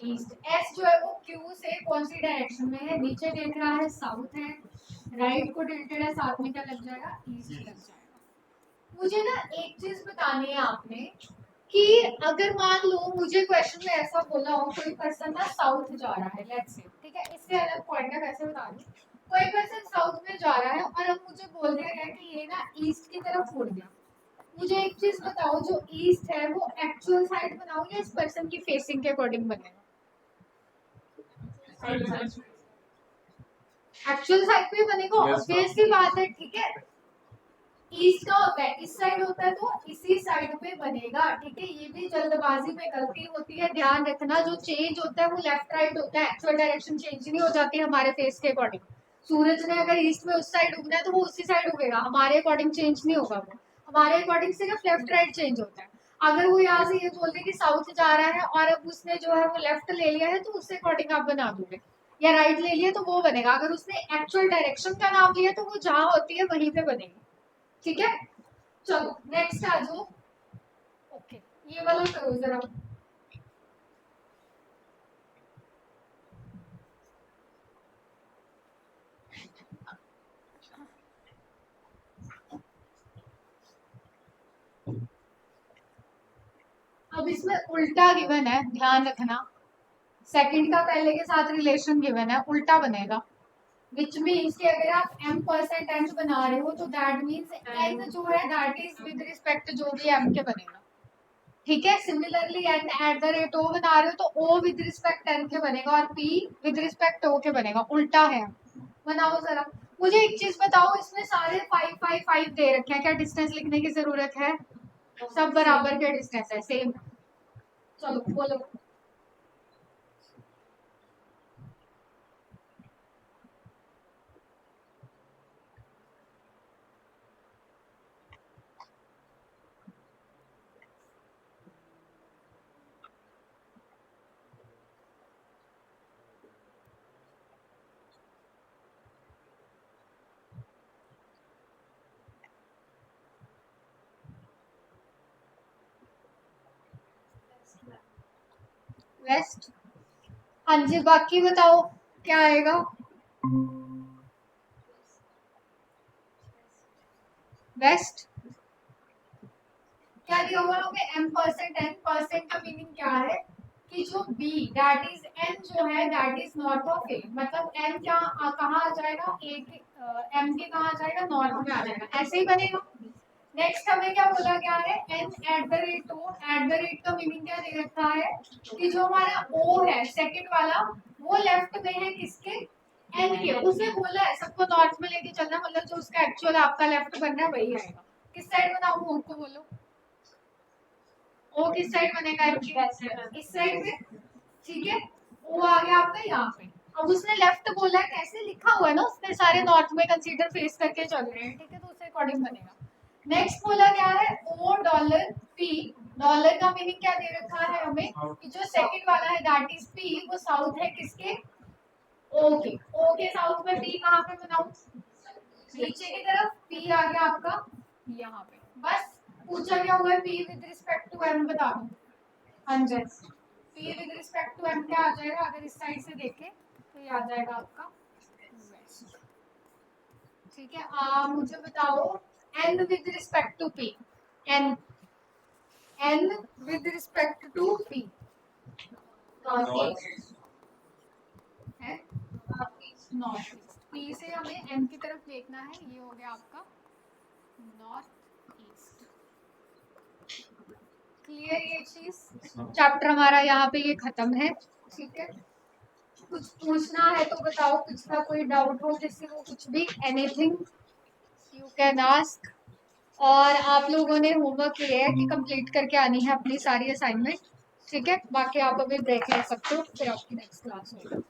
S1: ईस्ट। एस जो है वो क्यू से कौन सी डायरेक्शन में है, नीचे देख रहा है साउथ है, राइट को टिल्टेड है, साथ में क्या लग जाएगा, ईस्ट लग जाएगा। मुझे ना एक चीज बतानी है आपने कि अगर मान लो मुझे क्वेश्चन में ऐसा बोला हो, कोई पर्सन ना साउथ जा रहा है, लेट्स से, ठीक है, इससे अलग पॉइंट है, कैसे बता दूं, कोई पर्सन साउथ में जा रहा है और अब मुझे बोल दिया गया कि ये ना ईस्ट की तरफ मुड़ गया। मुझे एक चीज बताओ, जो ईस्ट है वो एक्चुअल साइड बनाऊं या इस पर्सन की फेसिंग के अकॉर्डिंग बनेगा, एक्चुअल साइड पे बनेगा, ऑब्वियसली बात है, ठीक है। ईस्ट का होता है, इस साइड होता है तो इसी साइड पे बनेगा, ठीक है। ये भी जल्दबाजी में गलती होती है, ध्यान रखना, जो चेंज होता है वो लेफ्ट राइट होता है, एक्चुअल डायरेक्शन चेंज नहीं हो जाती हमारे फेस के अकॉर्डिंग। सूरज ने अगर ईस्ट में उस साइड उगना है तो वो उसी साइड उगेगा, हमारे अकॉर्डिंग चेंज नहीं होगा, वो हमारे अकॉर्डिंग सिर्फ लेफ्ट राइट चेंज होता है। अगर वो यहाँ से ये बोल दे कि साउथ जा रहा है और अब उसने जो है वो लेफ्ट ले लिया है तो उससे अकॉर्डिंग आप बना दोगे, या राइट ले लिया तो वो बनेगा। अगर उसने एक्चुअल डायरेक्शन का नाम लिया तो वो जहाँ होती है वहीं पे बनेगी, ठीक है। चलो नेक्स्ट आ जाओ, ओके, ये वाला करो जरा। अब इसमें उल्टा गिवन है, ध्यान रखना। सेकंड का पहले के साथ रिलेशन गिवन है, उल्टा बनेगा। विच मीन्स कि अगर आप m% n बना रहे हो तो दैट मीन्स n जो है दैट इज विद रिस्पेक्ट जो भी m के बनेगा, ठीक है। Similarly n at the rate o बना रहे हो तो o विद रिस्पेक्ट n के बनेगा और p विद रिस्पेक्ट o के बनेगा, उल्टा है। बनाओ जरा। मुझे एक चीज बताओ, इसमें सारे 5 5 5 दे रखे हैं, क्या डिस्टेंस लिखने की जरूरत है? सब बराबर के डिस्टेंस है, सेम। चलो बोलो। वेस्ट। हाँ जी, बाकी बताओ क्या आएगा? वेस्ट। क्या दिया हुआ होगा? m% n परसेंट का मीनिंग क्या है कि जो b दैट इज n जो है that is north of a, मतलब n क्या कहाँ आ जाएगा? a के m के कहाँ आ जाएगा? नॉर्थ में आ जाएगा, ऐसे ही बनेगा। नेक्स्ट हमें क्या बोला गया है? n at the rate o। At the rate का मीनिंग क्या दे रखा है कि जो हमारा o है सेकंड वाला वो लेफ्ट में है किसके? n के। उसने बोला है सबको नॉर्थ में लेके चलना, मतलब जो उसका एक्चुअल आपका लेफ्ट बन रहा है वही आएगा। किस साइड बनाऊं o को? बोलो o किस साइड बनेगा? इस साइड में, ठीक है। o आ गया आपका यहाँ पे। अब उसने लेफ्ट बोला है, कैसे लिखा हुआ है ना, उसने सारे नॉर्थ में कंसीडर फेस करके चल रहे हैं, ठीक है, तो उसके अकॉर्डिंग बनेगा। नेक्स्ट बोला क्या है? ओ डॉलर पी। डॉलर का मीनिंग क्या दे रखा है हमें कि जो सेकंड वाला है दैट इज पी, वो साउथ है किसके? ओ के। ओ के साउथ में पी कहाँ पे बनाऊं? नीचे की तरफ पी आ गया आपका यहाँ पे। बस पूछा क्या हुआ है? P with respect to M बता दो। 100। P with respect to M क्या आ जाएगा? अगर इस साइड से देखें तो ये आ जाएगा आपका वेस्ट, ठीक है। मुझे बताओ n with respect to p। n with respect to p
S3: north
S1: है नॉर्थ ईस्ट। p से हमें n की तरफ देखना है, ये हो गया आपका नॉर्थ ईस्ट। क्लियर ये चीज? चैप्टर हमारा यहाँ पे ये खत्म है, ठीक है। कुछ पूछना है तो बताओ, कुछ का कोई डाउट हो जिससे वो कुछ भी, एनीथिंग यू कैन आस्क। और आप लोगों ने होमवर्क ये है कि कंप्लीट करके आनी है अपनी सारी असाइनमेंट, ठीक है। बाकी आप अभी ब्रेक ले सकते हो, फिर आपकी नेक्स्ट क्लास होगी।